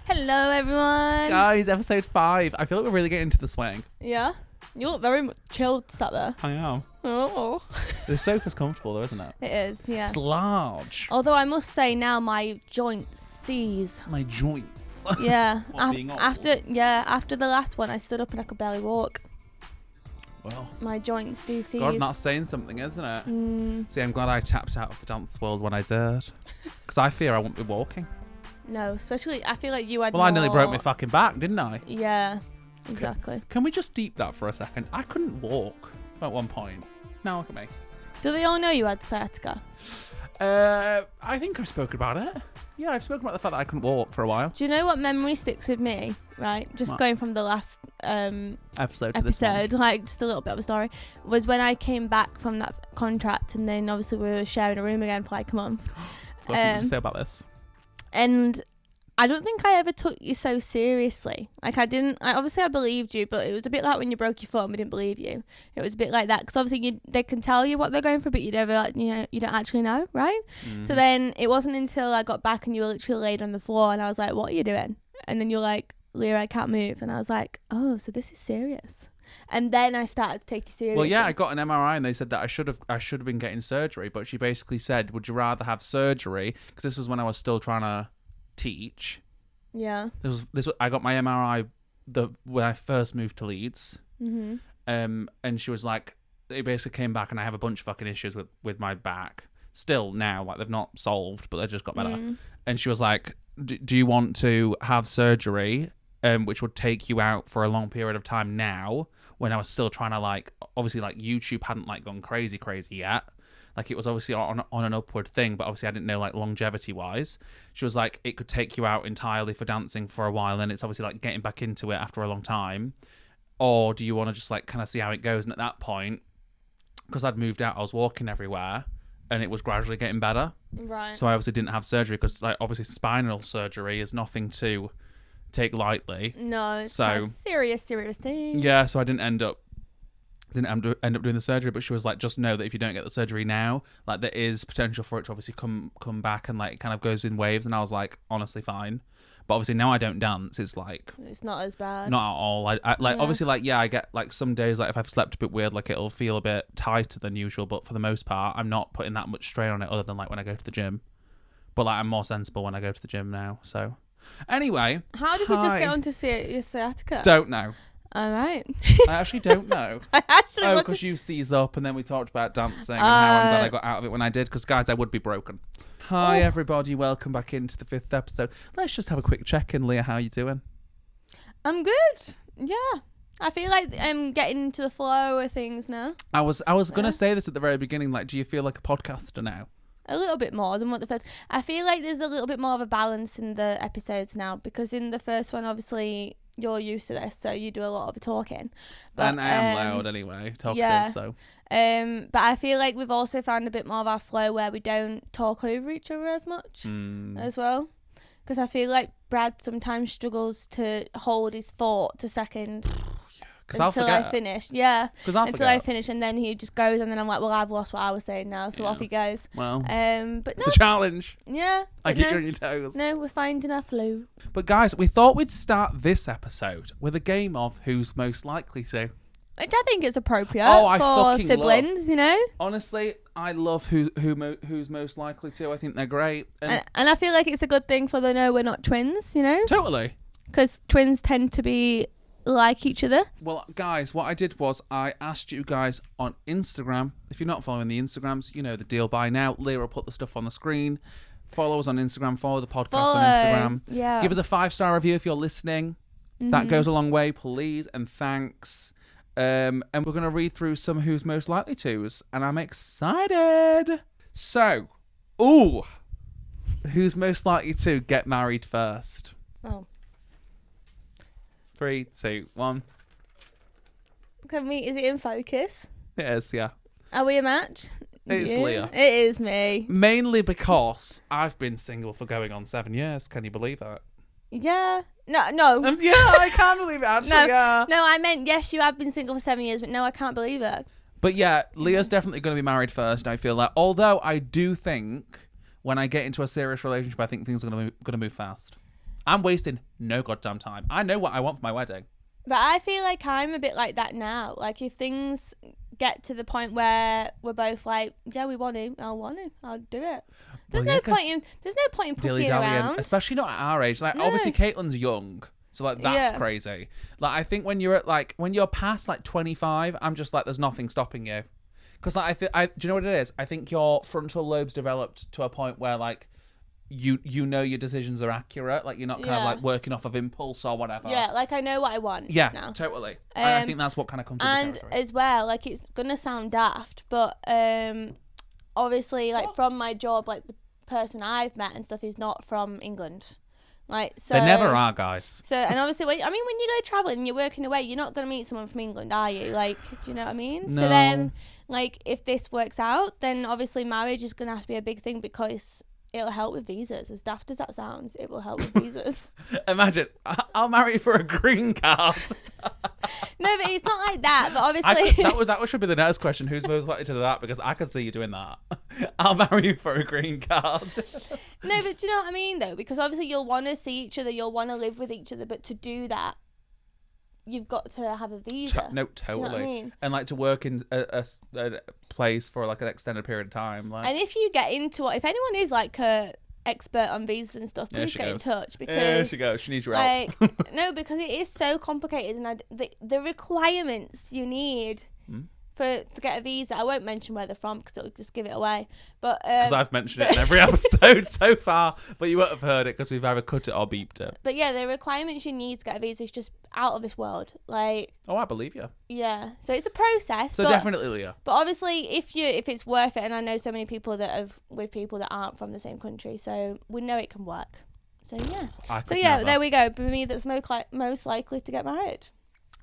Hello, everyone. Guys, episode 5. I feel like we're really getting into the swing. Yeah? You look very chilled sat there. I am. Oh. The sofa's comfortable though, isn't it? It is, yeah. It's large. Although I must say now my joints seize. My joints. Yeah. Being old. After the last one, I stood up and I could barely walk. Well, My joints do seize. God, that's saying something, isn't it? See, I'm glad I tapped out of the dance world when I did. Because I fear I won't be walking. No, especially, I feel like you had Well, I nearly more- broke my fucking back, didn't I? Yeah, exactly. Can we just deep that for a second? I couldn't walk at one point. Now look at me. Do they all know you had sciatica? I think I've spoken about it. Yeah, I've spoken about the fact that I couldn't walk for a while. Do you know what memory sticks with me? Right, just What? going from the last Episode to this one. like just a little bit of a story, was when I came back from that contract, and then obviously we were sharing a room again for like a month. What's something to say about this? And I don't think I ever took you so seriously. Like I believed you, but it was a bit like when you broke your foot and we didn't believe you. It was a bit like that because obviously they can tell you what they're going through, but you never you don't actually know, right? Mm-hmm. So then it wasn't until I got back and you were literally laid on the floor and I was like, "What are you doing?" And then you're like, "Leah, I can't move," and I was like, "Oh, so this is serious." And then I started to take you seriously. Well, yeah, I got an MRI and they said that I should have been getting surgery, but she basically said, "Would you rather have surgery?" Because this was when I was still trying to teach. Yeah. I got my MRI when I first moved to Leeds. Mm-hmm. And she was like, it basically came back and I have a bunch of fucking issues with my back. Still now, like they've not solved, but they just got better. Mm. And she was like, do you want to have surgery, which would take you out for a long period of time now, when I was still trying to like, obviously like YouTube hadn't like gone crazy yet. Like it was obviously on an upward thing, but obviously I didn't know like longevity wise. She was like, it could take you out entirely for dancing for a while, and it's obviously like getting back into it after a long time. Or do you want to just like kind of see how it goes? And at that point, because I'd moved out, I was walking everywhere, and it was gradually getting better. Right. So I obviously didn't have surgery because like obviously spinal surgery is nothing to take lightly. No, it's So- quite a serious thing. Yeah, so I didn't end up doing the surgery, but she was like, just know that if you don't get the surgery now, like there is potential for it to obviously come back, and like it kind of goes in waves. And I was like, honestly fine. But obviously now I don't dance, it's like It's not as bad. not at all. I like Yeah. obviously like, yeah, I get like some days like if I've slept a bit weird, like it'll feel a bit tighter than usual, but for the most part I'm not putting that much strain on it other than like when I go to the gym. But like I'm more sensible when I go to the gym now. So anyway, How did we just hi. get onto your sciatica? Don't know. All right. I actually don't know. I actually Oh, want because to... you seize up, and then we talked about dancing and how I'm glad I got out of it when I did, because, guys, I would be broken. Hi, everybody. Welcome back into the 5th episode. Let's just have a quick check-in. Leah, how you doing? I'm good. Yeah. I feel like I'm getting into the flow of things now. I was going to say this at the very beginning, like, do you feel like a podcaster now? A little bit more than what the first... I feel like there's a little bit more of a balance in the episodes now, because in the first one, obviously... You're used to this, so you do a lot of the talking. But, And I am loud anyway, talkative, yeah. so. But I feel like we've also found a bit more of our flow where we don't talk over each other as much as well. Because I feel like Brad sometimes struggles to hold his thought to second until I finish. Yeah, until I finish, and then he just goes, and then I'm like, well, I've lost what I was saying now, so off he goes. Well, But it's no, a challenge. yeah. I but keep no, you on your toes. No, we're finding our flow. But, guys, we thought we'd start this episode with a game of Who's Most Likely To. Which I think is appropriate I for fucking siblings, you know? Honestly, I love Who's Most Likely To. I think they're great. And I feel like it's a good thing for the know we're not twins, you know? Totally. Because twins tend to be like each other. Well, guys, what I did was I asked you guys on Instagram. If you're not following the Instagrams, you know the deal by now. Leah will put the stuff on the screen. Follow us on Instagram. Follow the podcast on Instagram. Yeah. Give us a 5-star review if you're listening. That goes a long way, please, and thanks. And we're going to read through some Who's Most Likely To's, and I'm excited. So, who's most likely to get married first? Oh. 3, 2, 1. Is it in focus? It is, yeah. Are we a match? It's Leah. It is me. Mainly because I've been single for going on 7 years. Can you believe that? Yeah. No. Yeah, I can't believe it, actually, yeah. No, I meant, yes, you have been single for 7 years, but no, I can't believe it. But yeah, Leah's definitely going to be married first, I feel like. Although I do think when I get into a serious relationship, I think things are going to move fast. I'm wasting no goddamn time. I know what I want for my wedding. But I feel like I'm a bit like that now. Like, if things get to the point where we're both like, yeah, we want to, I'll do it. There's no point in pussying around. Especially not at our age. Like, obviously, Caitlin's young. So, like, that's crazy. Like, I think when you're when you're past, like, 25, I'm just like, there's nothing stopping you. Because, like, do you know what it is? I think your frontal lobe's developed to a point where, like, you know your decisions are accurate. Like, you're not kind of, like, working off of impulse or whatever. Yeah, like, I know what I want now. Totally. And I think that's what kind of comes with the territory. And as well, like, it's going to sound daft, but obviously, like, from my job, like, the person I've met and stuff is not from England. Like, so they never are, guys. So, and obviously, when you go traveling and you're working away, you're not going to meet someone from England, are you? Like, do you know what I mean? No. So then, like, if this works out, then obviously marriage is going to have to be a big thing because it'll help with visas. As daft as that sounds, it will help with visas. Imagine, I'll marry you for a green card. No, but it's not like that. But obviously, that should be the next question. Who's most likely to do that? Because I could see you doing that. I'll marry you for a green card. No, but do you know what I mean, though? Because obviously you'll want to see each other, you'll want to live with each other, but to do that, you've got to have a visa. No, totally. Do you know what I mean? And like to work in a place for like an extended period of time. Like. And if you get into if anyone is like a expert on visas and stuff, please get in touch, because there she goes. She needs your help. No, because it is so complicated, and the requirements you need to get a visa. I won't mention where they're from because it'll just give it away. But because I've mentioned it in every episode so far, but you won't have heard it because we've either cut it or beeped it. But yeah, the requirements you need to get a visa is just out of this world. Like, oh, I believe you. Yeah, so it's a process. So definitely, yeah. But obviously, if it's worth it, and I know so many people that have with people that aren't from the same country, so we know it can work. So yeah. There we go. For me, that's most likely to get married.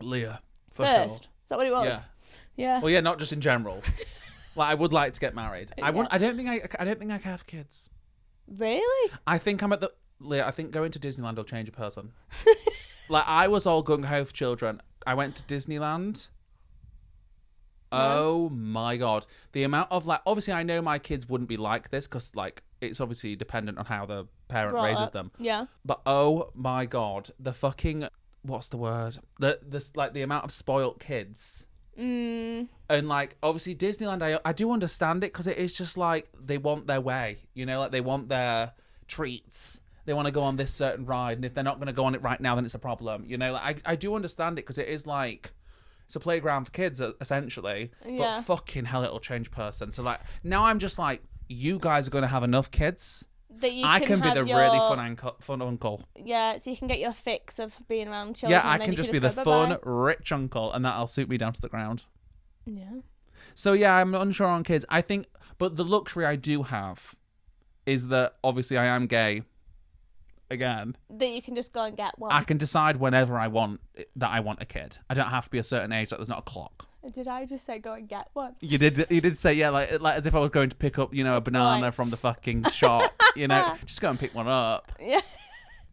Leah, for first. Sure. Is that what it was? Yeah. Yeah. Well, yeah, not just in general. Like, I would like to get married. I don't think I can have kids. Really? I think Leah, I think going to Disneyland will change a person. Like, I was all gung ho for children. I went to Disneyland. Oh my God. The amount of, like, obviously I know my kids wouldn't be like this because, like, it's obviously dependent on how the parent raises them. Yeah. But oh my God, the fucking, what's the word? The amount of spoilt kids. And like, obviously Disneyland, I do understand it because it is just like they want their way, you know, like they want their treats. They want to go on this certain ride, and if they're not going to go on it right now, then it's a problem, you know. Like, I do understand it because it is like it's a playground for kids essentially. Yeah. But fucking hell, it'll change person. So like now I'm just like, you guys are going to have enough kids. I can be the really fun uncle. Yeah, so you can get your fix of being around children. Yeah, I can just be the fun, rich uncle, and that'll suit me down to the ground. Yeah. So yeah, I'm unsure on kids. I think, but the luxury I do have is that obviously I am gay. Again. That you can just go and get one. I can decide whenever I want that I want a kid. I don't have to be a certain age. Like, there's not a clock. Did I just say go and get one? You did say, yeah, like as if I was going to pick up, you know, a banana from the fucking shop. You know, just go and pick one up. Yeah.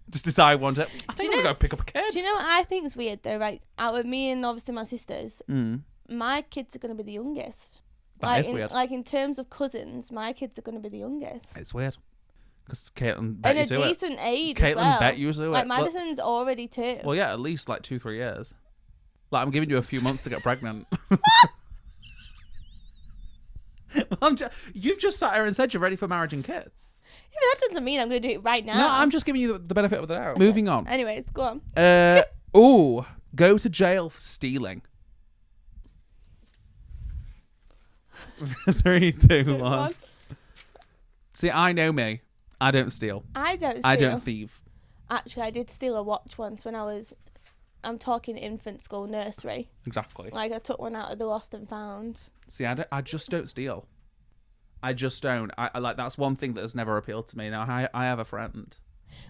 Just decide one to. I think I'm gonna go pick up a kid. Do you know what I think is weird though? Right, out of me and obviously my sisters, my kids are gonna be the youngest. That is weird. Like in terms of cousins, my kids are gonna be the youngest. It's weird. Because Caitlin bet you to it. And a decent age. Caitlin bet you to it. Like Madison's already 2. Well, yeah, at least like 2-3 years. Like, I'm giving you a few months to get pregnant. You've just sat here and said you're ready for marriage and kids. Yeah, but that doesn't mean I'm going to do it right now. No, I'm just giving you the benefit of the doubt. Moving on. Anyways, go on. Go to jail for stealing. 3, 2, 1. See, I know me. I don't steal. I don't steal. I don't thieve. Actually, I did steal a watch once when I'm talking infant school, nursery. Exactly. Like, I took one out of the lost and found. See, I just don't steal. I just don't. I like, that's one thing that has never appealed to me. Now, I have a friend.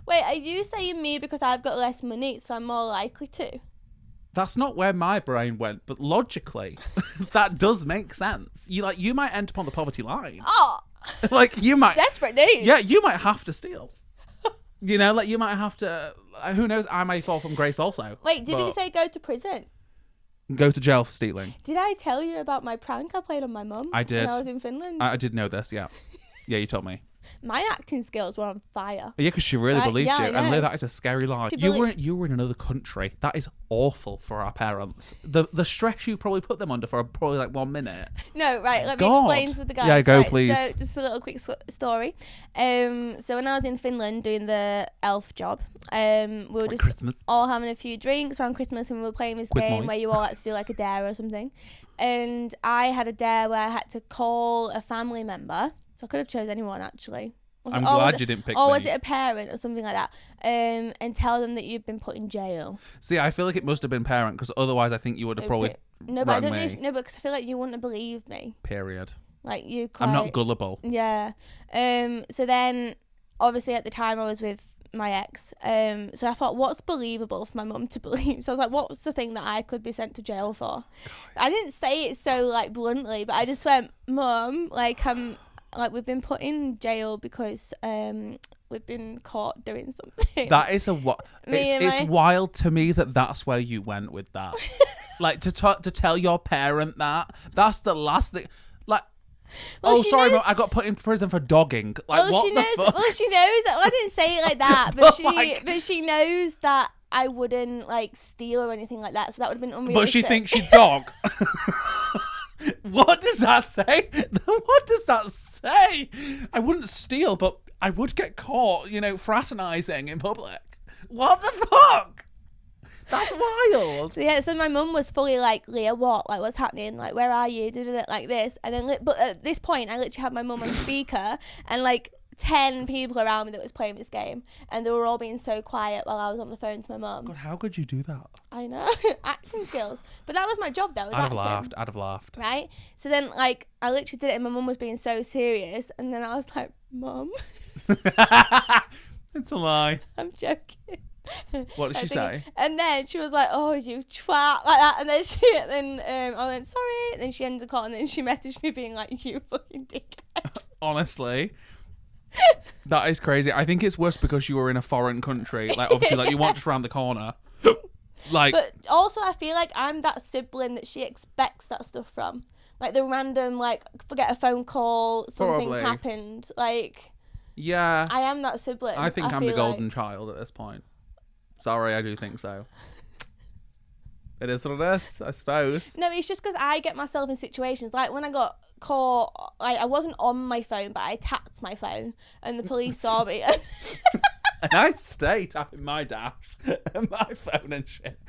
Wait, are you saying me because I've got less money, so I'm more likely to? That's not where my brain went, but logically, that does make sense. You might end up on the poverty line. Oh! Like, you might... Desperate needs. Yeah, you might have to steal. You know, like, you might have to... Who knows? I may fall from grace also. Wait, did you say go to prison? Go to jail for stealing. Did I tell you about my prank I played on my mum? I did. When I was in Finland? I did know this, yeah. Yeah, you told me. My acting skills were on fire. Yeah, because she really Right? believed Yeah, you. I And know. that is a scary lie. To You were in another country. That is awful for our parents. The stress you probably put them under for probably like 1 minute. No, right, let me God. explain with the guys. Yeah, go, right, please. So, just a little quick story. So when I was in Finland doing the elf job, we were just Christmas. all having a few drinks around Christmas, and we were playing this game where you all had to do like a dare or something. And I had a dare where I had to call a family member. So I could have chose anyone, actually. I'm glad you didn't pick me. Or was it a parent or something like that? And tell them that you've been put in jail. See, I feel like it must have been parent, because otherwise I think you would have probably No, but I don't rang know me. No, because I feel like you wouldn't have believed me. Period. Like, you I'm not gullible. Yeah. So then, obviously, at the time, I was with my ex. So I thought, what's believable for my mum to believe? So I was like, what's the thing that I could be sent to jail for? I didn't say it so, like, bluntly, but I just went, Mum, we've been put in jail because we've been caught doing something. That is it's wild to me that that's where you went with that. Like, to tell your parent that's the last thing. Like, well, sorry, Mum, I got put in prison for dogging. Like, well, what she the knows, fuck? well, she knows. I didn't say it like that, but But she knows that I wouldn't like steal or anything like that. So that would have been unrealistic. But she thinks you dog. What does that say? What does that say? I wouldn't steal, but I would get caught, fraternising in public. What the fuck? That's wild. So my mum was fully like, Leah, what? Like, what's happening? Like, where are you? Did it like this? And then, but at this point, I literally had my mum on speaker and like 10 people around me that was playing this game, and they were all being so quiet while I was on the phone to my mum. God, how could you do that? I know. Acting skills. But that was my job, though. I'd have laughed. Right? So then, like, I literally did it, and my mum was being so serious, and then I was like, Mum. It's a lie. I'm joking. What did she say? And then she was like, "Oh, you twat," like that. And then I went, "Sorry." And then she ended the call, and then she messaged me being like, "You fucking dickhead." Honestly, that is crazy. I think it's worse because you were in a foreign country. Like, obviously, like, you weren't just around the corner. Like, but also, I feel like I'm that sibling that she expects that stuff from. Like the random, like, forget a phone call, something's happened. Like, yeah, I am that sibling. I think I'm the golden child at this point. Sorry, I do think so. It is what it is, I suppose. No, it's just because I get myself in situations like when I got caught. I wasn't on my phone, but I tapped my phone, and the police saw me. And I stay tapping my dash and my phone and shit.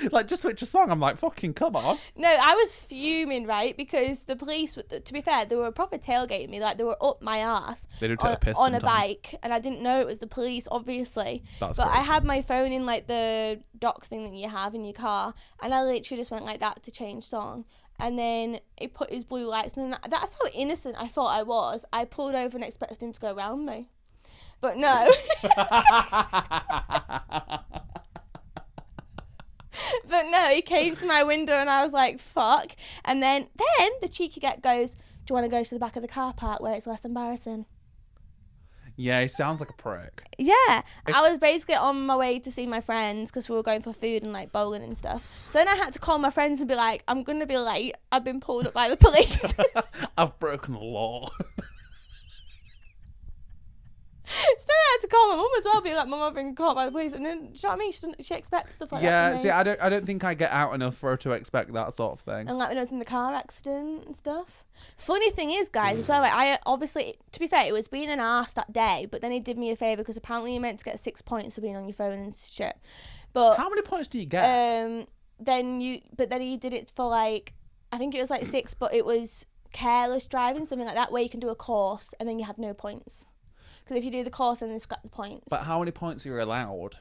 Like, just switch a song. I'm like, fucking come on. No, I was fuming, right? Because the police, to be fair, they were proper tailgating me. Like, they were up my arse They do take a piss on a sometimes. bike. And I didn't know it was the police, obviously. That's but crazy. I had my phone in, like, the dock thing that you have in your car. And I literally just went like that to change song. And then it put his blue lights. And then that's how innocent I thought I was. I pulled over and expected him to go around me. But no. But no, he came to my window and I was like, fuck. And then the cheeky get goes, do you want to go to the back of the car park where it's less embarrassing? Yeah, he sounds like a prick. Yeah. I was basically on my way to see my friends because we were going for food and like bowling and stuff. So then I had to call my friends and be like, I'm going to be late. I've been pulled up by the police. I've broken the law. So I had to call my mum as well, being like, Mum, I've been caught by the police. And then, do you know what I mean? She expects stuff like that. Yeah, from me. see, I don't think I get out enough for her to expect that sort of thing. And like when I was in the car accident and stuff. Funny thing is, guys, as well, like, I obviously, to be fair, it was being an arse that day, but then he did me a favour because apparently you meant to get 6 points for being on your phone and shit. But how many points do you get? then he did it for like, I think it was like 6, but it was careless driving, something like that, where you can do a course and then you have no points. Because if you do the course and then scrap the points. But how many points are you allowed?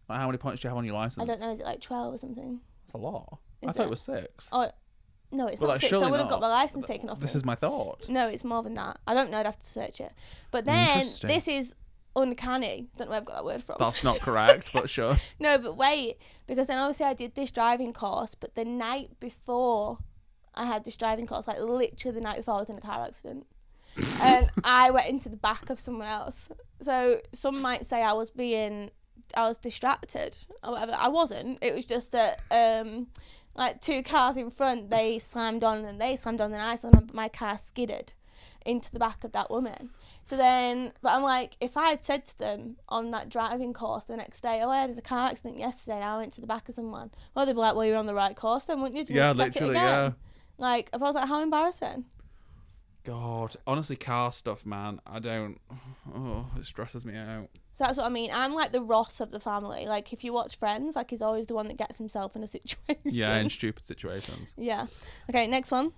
Like, how many points do you have on your license? I don't know, is it like 12 or something? That's a lot. Is I thought it? it was 6. Oh, no, it's But not like, 6. So I surely would have got not. my licence taken off This me. is my thought. No, it's more than that. I don't know, I'd have to search it. But then, Interesting. this is uncanny. Don't know where I've got that word from. That's not correct, but sure. No, but wait. Because then obviously I did this driving course, but the night before I had this driving course, like literally the night before I was in a car accident. And I went into the back of someone else. So some might say I was distracted or whatever. I wasn't. It was just that like 2 cars in front, they slammed on and I slammed on, but my car skidded. into the back of that woman. So then, but I'm like, if I had said to them on that driving course the next day, oh, I had a car accident yesterday and I went to the back of someone, well, they'd be like, well, you're on the right course then, wouldn't you? Yeah, literally, yeah. Like, I was like, how embarrassing. God, honestly, car stuff, man, it stresses me out. So that's what I mean. I'm like the Ross of the family. Like, if you watch Friends, like, he's always the one that gets himself in a situation. Yeah, in stupid situations. Yeah. Okay, next one.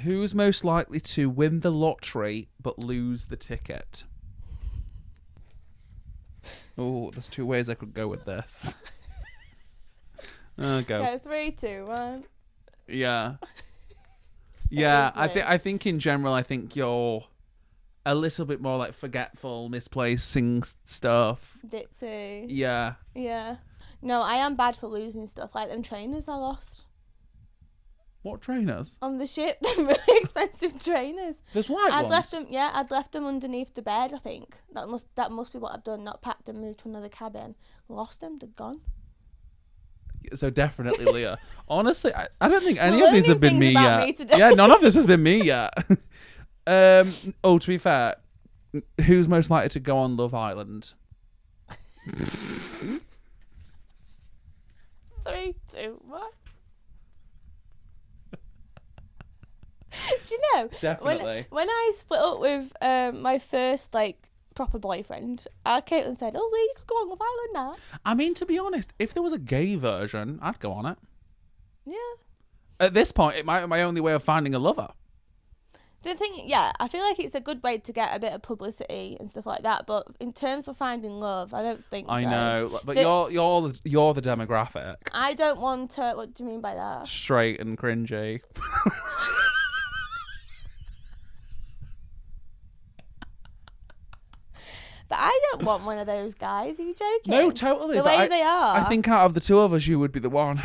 Who's most likely to win the lottery but lose the ticket? Oh, there's 2 ways I could go with this. Go. Okay, 3, 2, 1. Yeah. Yeah, I think in general, I think you're a little bit more like forgetful, misplacing stuff. Ditzy. Yeah. Yeah. No, I am bad for losing stuff. Like them trainers I lost. What trainers? On the ship, them really expensive trainers. There's white ones? I'd left them underneath the bed, I think. That must be what I've done, not packed them, moved to another cabin. Lost them, they're gone. So definitely Leah. Honestly, I don't think any of these have been me yet. Yeah, none of this has been me yet. To be fair, who's most likely to go on Love Island? 3, 2, 1. Do you know? Definitely. When I split up with my first proper boyfriend, Caitlin said, "Oh, Lee, you could go on Love Island now." I mean, to be honest, if there was a gay version, I'd go on it. Yeah. At this point, it might be my only way of finding a lover. The thing, yeah, I feel like it's a good way to get a bit of publicity and stuff like that. But in terms of finding love, I don't think so. I know, but you're the demographic. I don't want to. What do you mean by that? Straight and cringy. But I don't want one of those guys. Are you joking? No, totally. The way they are. I think out of the 2 of us, you would be the one.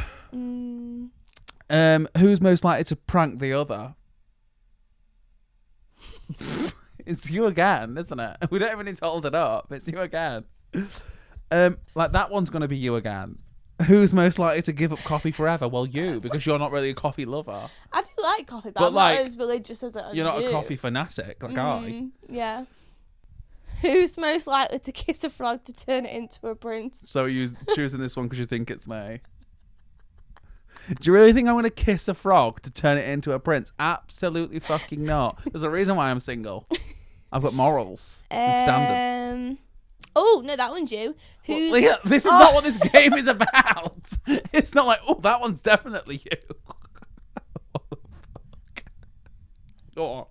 Who's most likely to prank the other? It's you again, isn't it? We don't even need to hold it up. It's you again. That one's going to be you again. Who's most likely to give up coffee forever? Well, you, because you're not really a coffee lover. I do like coffee, but I'm not as religious as you're not a coffee fanatic like I. Yeah. Who's most likely to kiss a frog to turn it into a prince? So are you choosing this one because you think it's me? Do you really think I'm going to kiss a frog to turn it into a prince? Absolutely fucking not. There's a reason why I'm single. I've got morals and standards. Oh, no, that one's you. Well, Leah, this is not what this game is about. It's not like, oh, that one's definitely you. What the fuck? Go on.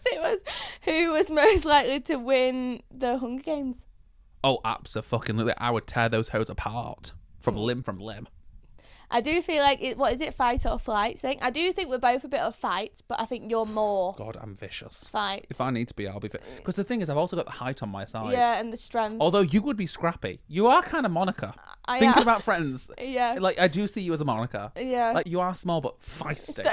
It was who was most likely to win the Hunger Games. Oh, absolutely. I would tear those hoes apart from limb from limb. I do feel like what is it, fight or flight thing? I do think we're both a bit of fight, but I think you're more. God, I'm vicious. Fight. If I need to be, I'll be. Because the thing is, I've also got the height on my side. Yeah, and the strength. Although you would be scrappy. You are kind of Monica. Thinking about Friends. Yeah. Like, I do see you as a Monica. Yeah. Like, you are small but feisty.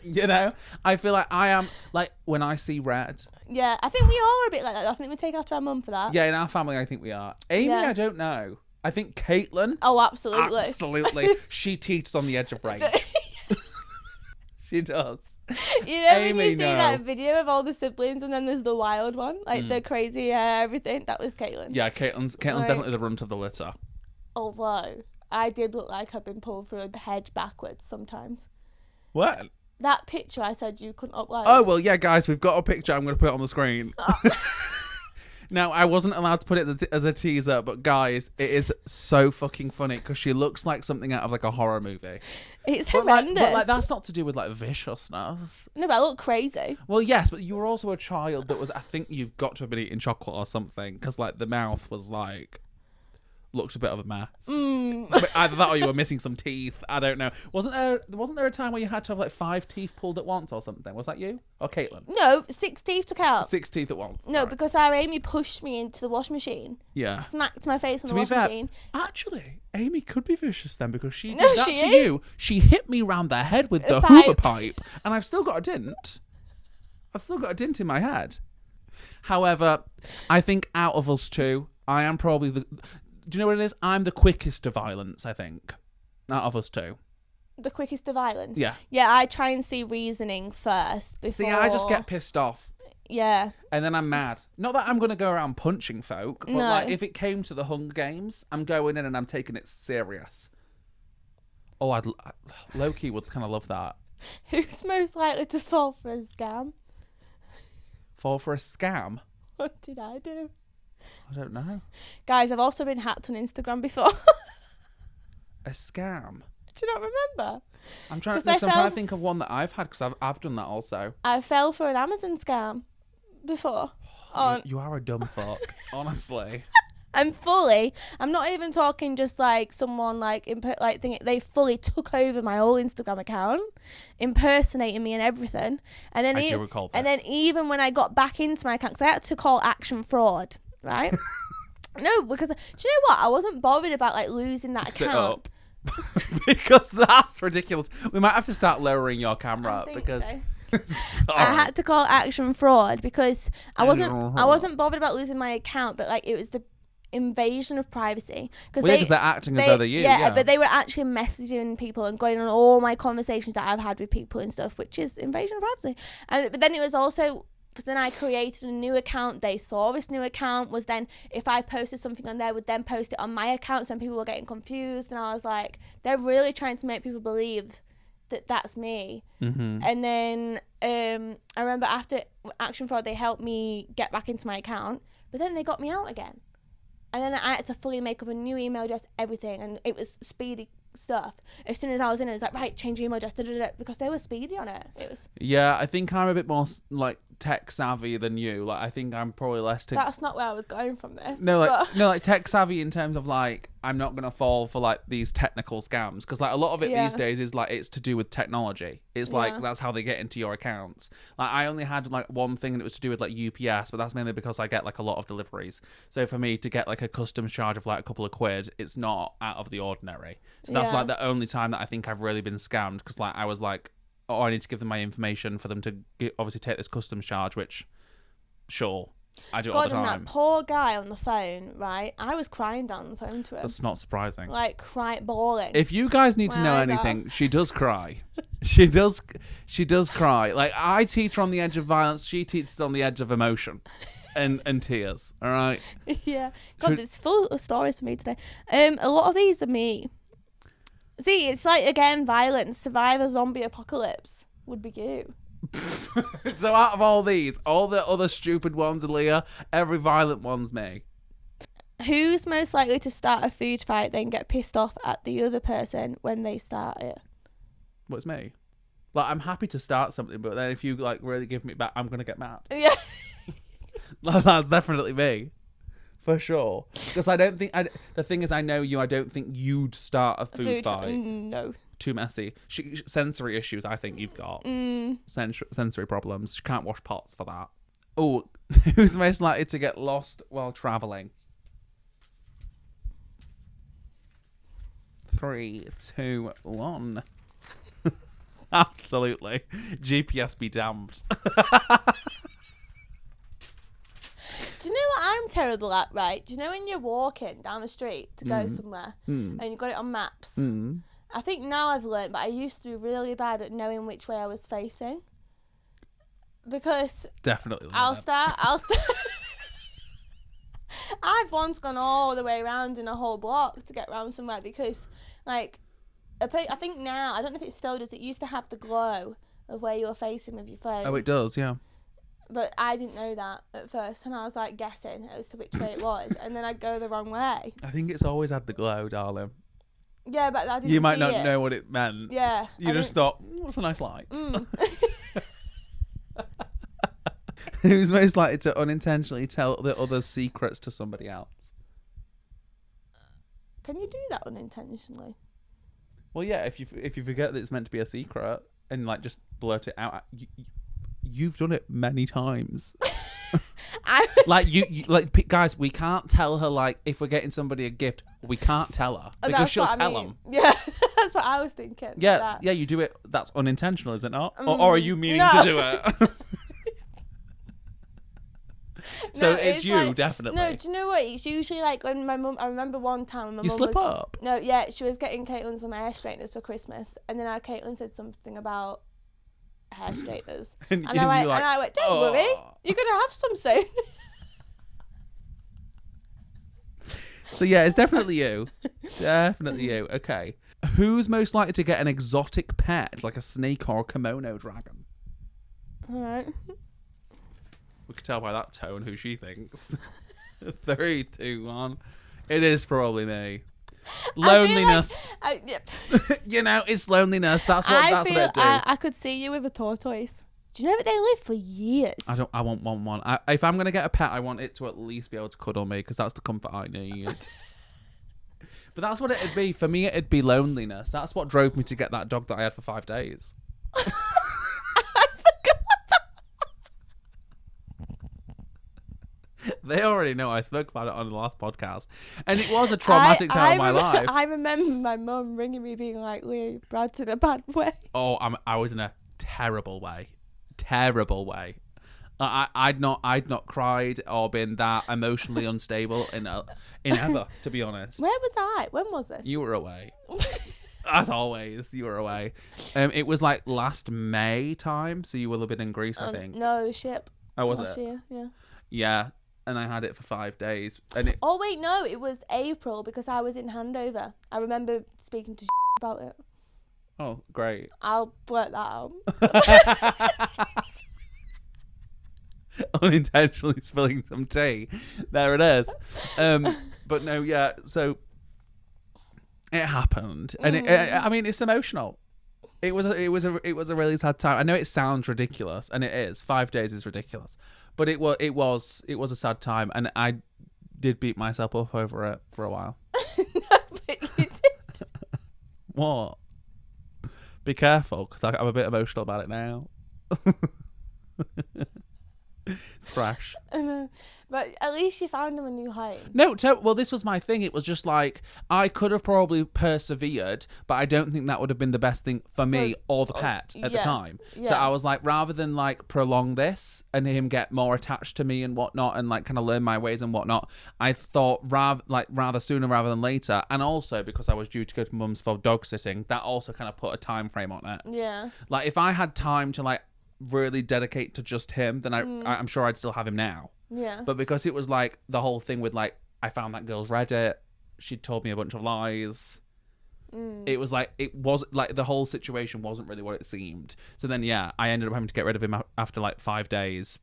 You know? I feel like I am, like, when I see red. Yeah, I think we all are a bit like that. I think we take after our mum for that. Yeah, in our family, I think we are. Amy, I don't know. I think Caitlin. Oh, absolutely. Absolutely. She teeters on the edge of rage. She does. You know Amy, when you see that video of all the siblings and then there's the wild one? Like the crazy hair, everything? That was Caitlin. Yeah, Caitlin's definitely the runt of the litter. Although, I did look like I'd been pulled through a hedge backwards sometimes. What? That picture I said you couldn't upload. Oh, well, yeah, guys, we've got a picture. I'm going to put it on the screen. Oh. Now, I wasn't allowed to put it as a teaser, but guys, it is so fucking funny because she looks like something out of like a horror movie. It's horrendous. But that's not to do with like viciousness. No, but I look crazy. Well, yes, but you were also a child that was, I think you've got to have been eating chocolate or something because like the mouth was like, looked a bit of a mess. But either that or you were missing some teeth. I don't know. Wasn't there a time where you had to have like 5 teeth pulled at once or something? Was that you or Caitlin? No, 6 teeth took out. 6 teeth at once. No, because our Amy pushed me into the washing machine. Yeah. Smacked my face on the washing machine. Actually, Amy could be vicious then because she did that to you. She hit me round the head with the Hoover pipe, and I've still got a dint. I've still got a dint in my head. However, I think out of us two, I am probably the. Do you know what it is? I'm the quickest to violence, I think, out of us two. The quickest to violence? Yeah. Yeah, I try and see reasoning first before... See, I just get pissed off. Yeah. And then I'm mad. Not that I'm going to go around punching folk, but like if it came to the Hunger Games, I'm going in and I'm taking it serious. Oh, Loki would kind of love that. Who's most likely to fall for a scam? Fall for a scam? What did I do? I don't know. Guys, I've also been hacked on Instagram before. A scam? Do you not remember? I'm trying to think of one that I've had because I've done that also. I fell for an Amazon scam before. You are a dumb fuck, honestly. I'm not even talking just like someone like they fully took over my whole Instagram account, impersonating me and everything. And then I do recall this. And then even when I got back into my account, because I had to call action fraud, right? No, because do you know what? I wasn't bothered about like losing that Sit account. up. Because that's ridiculous. We might have to start lowering your camera because so. I had to call action fraud because I wasn't bothered about losing my account, but like it was the invasion of privacy because they're acting as though they're you. Yeah, but they were actually messaging people and going on all my conversations that I've had with people and stuff, which is invasion of privacy. But then it was also because then I created a new account. They saw this new account was then if I posted something on there, would then post it on my account. Some people were getting confused, and I was like, they're really trying to make people believe that that's me. Mm-hmm. And then I remember after action fraud, they helped me get back into my account, but then they got me out again. And then I had to fully make up a new email address, everything, and it was speedy stuff. As soon as I was in, it was like, right, change your email address, because they were speedy on it. It was. Yeah, I think I'm a bit more like tech savvy than you. Like, I think I'm probably less. That's not where I was going from this. No, like tech savvy in terms of like I'm not gonna fall for like these technical scams because like a lot of it these days is like it's to do with technology. It's like that's how they get into your accounts. Like I only had like one thing and it was to do with like UPS, but that's mainly because I get like a lot of deliveries. So for me to get like a customs charge of like a couple of quid, it's not out of the ordinary. So that's like the only time that I think I've really been scammed because like I was like, oh, I need to give them my information for them to obviously take this customs charge, which sure. I do it all the time. God, and that poor guy on the phone, right? I was crying down the phone to him. That's not surprising. Like, bawling. If you guys need to know anything, she does cry. She does cry. Like, I teach her on the edge of violence. She teaches on the edge of emotion and tears. All right? Yeah. God, it's full of stories for me today. A lot of these are me. See, it's like, again, violence. Survive a zombie apocalypse would be you. So out of all these, all the other stupid ones, Aaliyah, every violent one's me. Who's most likely to start a food fight then get pissed off at the other person when they start it? What's me? Like, I'm happy to start something, but then if you like really give me back, I'm gonna get mad. Yeah. That's definitely me. For sure. Because I don't think the thing is I know you, I don't think you'd start a food fight. No. Too messy. Sensory issues, I think you've got. Sensory problems. She can't wash pots for that. Oh, who's most likely to get lost while travelling? 3, 2, 1. Absolutely. GPS be damned. Do you know what I'm terrible at, right? Do you know when you're walking down the street to go somewhere and you've got it on maps? I think now I've learned, but I used to be really bad at knowing which way I was facing. Because definitely I'll start I've once gone all the way around in a whole block to get around somewhere because like I think now, I don't know if it still does, it used to have the glow of where you were facing with your phone. Oh, it does, yeah. But I didn't know that at first, and I was like guessing as to which way it was, and then I'd go the wrong way. I think it's always had the glow, darling. Yeah, but I didn't You might see not it. know what it meant. Yeah. You just thought, what's a nice light? Mm. Who's most likely to unintentionally tell the other's secrets to somebody else? Can you do that unintentionally? Well, yeah, if you forget that it's meant to be a secret and like just blurt it out, you've done it many times. Like you like guys, we can't tell her like if we're getting somebody a gift, we can't tell her because she'll tell them. Yeah, that's what I was thinking. Yeah, yeah, you do it. That's unintentional, is it not? Or are you meaning to do it? So it's you, like, definitely. No, do you know what? It's usually like when my mum. I remember one time when my You mum slip was, up. No, yeah, she was getting Caitlin some hair straighteners for Christmas, and then Caitlin said something about hair straighteners, and I went, don't worry, you're gonna have some soon. So yeah, it's definitely you. Definitely you. Okay. Who's most likely to get an exotic pet, like a snake or a kimono dragon? All right. We could tell by that tone who she thinks. 3, 2, 1. It is probably me. Loneliness. Yep. You know, it's loneliness. That's what it do. I could see you with a tortoise. Do you know that they live for years? I want one. If I'm going to get a pet, I want it to at least be able to cuddle me, because that's the comfort I need. But that's what it'd be. For me, it'd be loneliness. That's what drove me to get that dog that I had for 5 days. I forgot that. They already know. I spoke about it on the last podcast. And it was a traumatic time of my life. I remember my mum ringing me being like, Leah, Brad's in a bad way. Oh, I was in a terrible way. I'd not cried or been that emotionally unstable in ever, to be honest. Where was I? When was this? You were away. As always, you were away. It was like last May time, so you will have been in Greece, I think. No, the ship. Oh, was last it? Year, yeah. Yeah, and I had it for 5 days. And it... Oh, wait, no, it was April because I was in handover. I remember speaking to about it. Oh, great. I'll blurt that out. Unintentionally spilling some tea. There it is. But no, yeah. So it happened, and I mean, it's emotional. It was a really sad time. I know it sounds ridiculous, and it is. 5 days is ridiculous, but it was a sad time, and I did beat myself up over it for a while. No, but you did. What? Be careful, because I'm a bit emotional about it now. It's fresh. I know. But at least you found him a new home. No, well, this was my thing. It was just like, I could have probably persevered, but I don't think that would have been the best thing for me or the pet at the time. Yeah. So I was like, rather than like prolong this and him get more attached to me and whatnot and like kind of learn my ways and whatnot, I thought rather sooner rather than later. And also because I was due to go to mum's for dog sitting, that also kind of put a time frame on it. Yeah. Like if I had time to like really dedicate to just him, then I'm sure I'd still have him now. Yeah. But because it was like the whole thing with like, I found that girl's Reddit, she'd told me a bunch of lies. It was like, the whole situation wasn't really what it seemed. So then, yeah, I ended up having to get rid of him after like 5 days,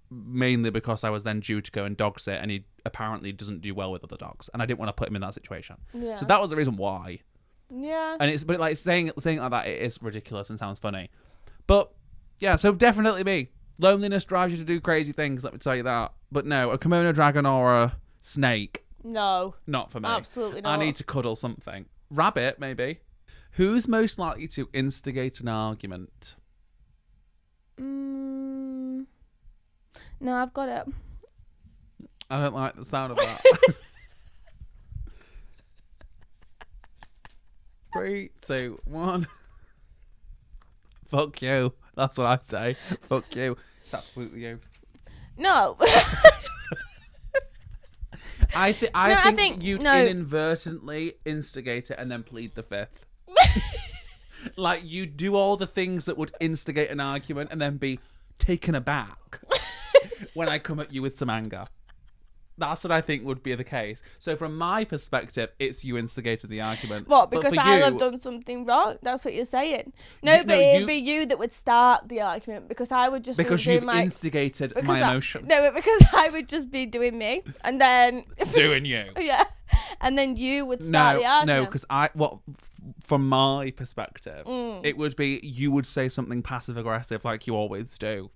mainly because I was then due to go and dog sit, and he apparently doesn't do well with other dogs, and I didn't want to put him in that situation. Yeah. So that was the reason why. Yeah. And but like saying it like that, it is ridiculous and sounds funny. But yeah, so definitely me. Loneliness drives you to do crazy things, let me tell you that. But no, a kimono dragon or a snake. No. Not for me. Absolutely not. I need to cuddle something. Rabbit, maybe. Who's most likely to instigate an argument? No, I've got it. I don't like the sound of that. 3, 2, 1. Fuck you. That's what I say. Fuck you. It's absolutely you. No. I think you'd inadvertently instigate it and then plead the fifth. Like, you do all the things that would instigate an argument and then be taken aback when I come at you with some anger. That's what I think would be the case. So from my perspective, it's you instigated the argument. What, because I'll have done something wrong? That's what you're saying. No, but it'd be you that would start the argument, because I would just because be you've instigated my emotion. No, because I would just be doing me, and then doing you. Yeah, and then you would start the argument. No, because from my perspective, it would be you would say something passive aggressive like you always do.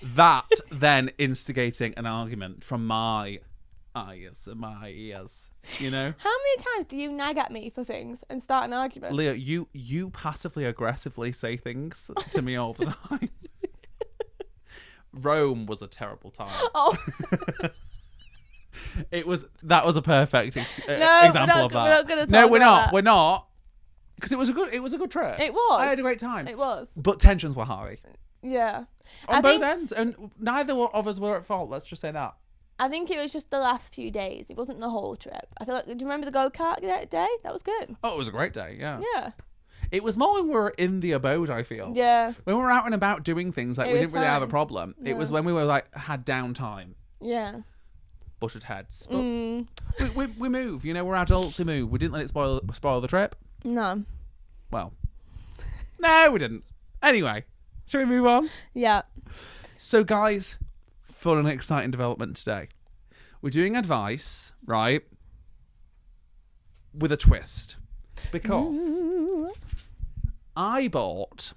That then instigating an argument from my eyes and my ears, you know. How many times do you nag at me for things and start an argument? Leah, you passively aggressively say things to me all the time. Rome was a terrible time. Oh. That was a perfect example of that. We're not going to talk we're about not. that. We're not. Because it was a good trip. It was. I had a great time. It was. But tensions were high. Yeah. On both ends. And neither of us were at fault. Let's just say that. I think it was just the last few days. It wasn't the whole trip. I feel like, do you remember the go-kart day? That was good. Oh, it was a great day, yeah. Yeah. It was more when we were in the abode, I feel. Yeah. When we were out and about doing things, like, we didn't really have a problem. Yeah. It was when we were, like, had downtime. Yeah. Butted heads. But we move. You know, we're adults, we move. We didn't let it spoil the trip. No. Well, no, we didn't. Anyway, shall we move on? Yeah. So, guys, fun and exciting development today. We're doing advice, right, with a twist. Because I bought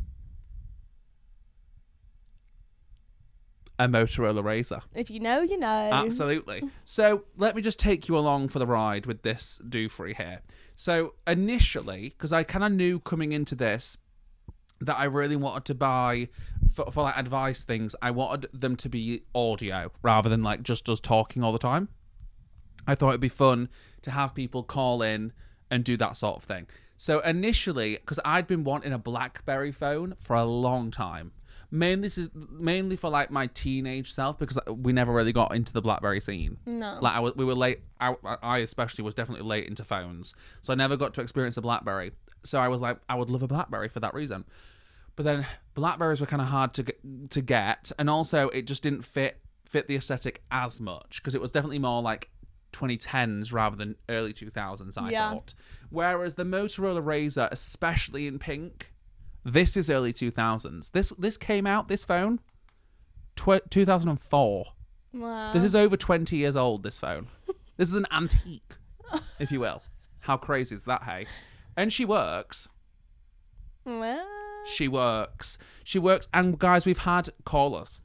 a Motorola Razr. If you know, you know. Absolutely. So let me just take you along for the ride with this doofree here. So initially, because I kind of knew coming into this that I really wanted to buy for like advice things, I wanted them to be audio rather than like just us talking all the time. I thought it'd be fun to have people call in and do that sort of thing. So initially, because I'd been wanting a BlackBerry phone for a long time, mainly for like my teenage self, because we never really got into the BlackBerry scene. No. Like we were late. I especially was definitely late into phones, so I never got to experience a BlackBerry. So I was like, I would love a BlackBerry for that reason. But then Blackberries were kind of hard to get, and also it just didn't fit the aesthetic as much, because it was definitely more like 2010s rather than early 2000s, I thought. Whereas the Motorola Razr, especially in pink, this is early 2000s. This came out, this phone, 2004. Wow. This is over 20 years old, this phone. This is an antique, if you will. How crazy is that, hey? And she works. Well. She works. And guys, we've had callers.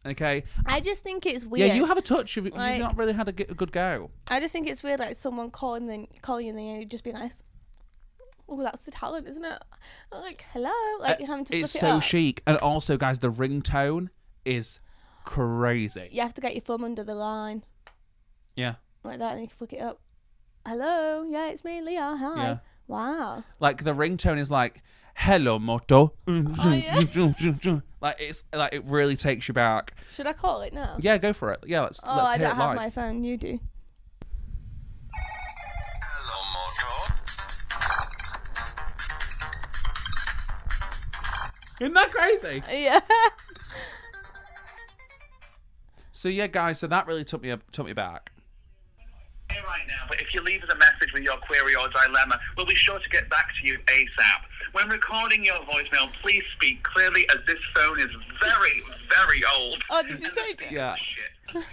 Okay. I just think it's weird. Yeah, you have a touch. You've not really had a good go. I just think it's weird, like someone call you and then you just be nice. Oh, that's the talent, isn't it? Like, hello, like you're having to It's flip so it up. chic, and also, guys, the ringtone is crazy. You have to get your thumb under the line. Yeah. Like that, and you can flick it up. Hello, yeah, it's me, Leah. Hi. Yeah. Wow. Like the ringtone is like, "Hello, Moto." Oh, yeah. Like it's like it really takes you back. Should I call it now? Yeah, go for it. Yeah, let's I hear it don't have live. my phone. You do. Hello, Moto. Isn't that crazy? Yeah. So yeah, guys. So that really took me back. Right now, but if you leave us a message with your query or dilemma, we'll be sure to get back to you ASAP. When recording your voicemail, please speak clearly, as this phone is very, very old. Oh, did you change it? Yeah.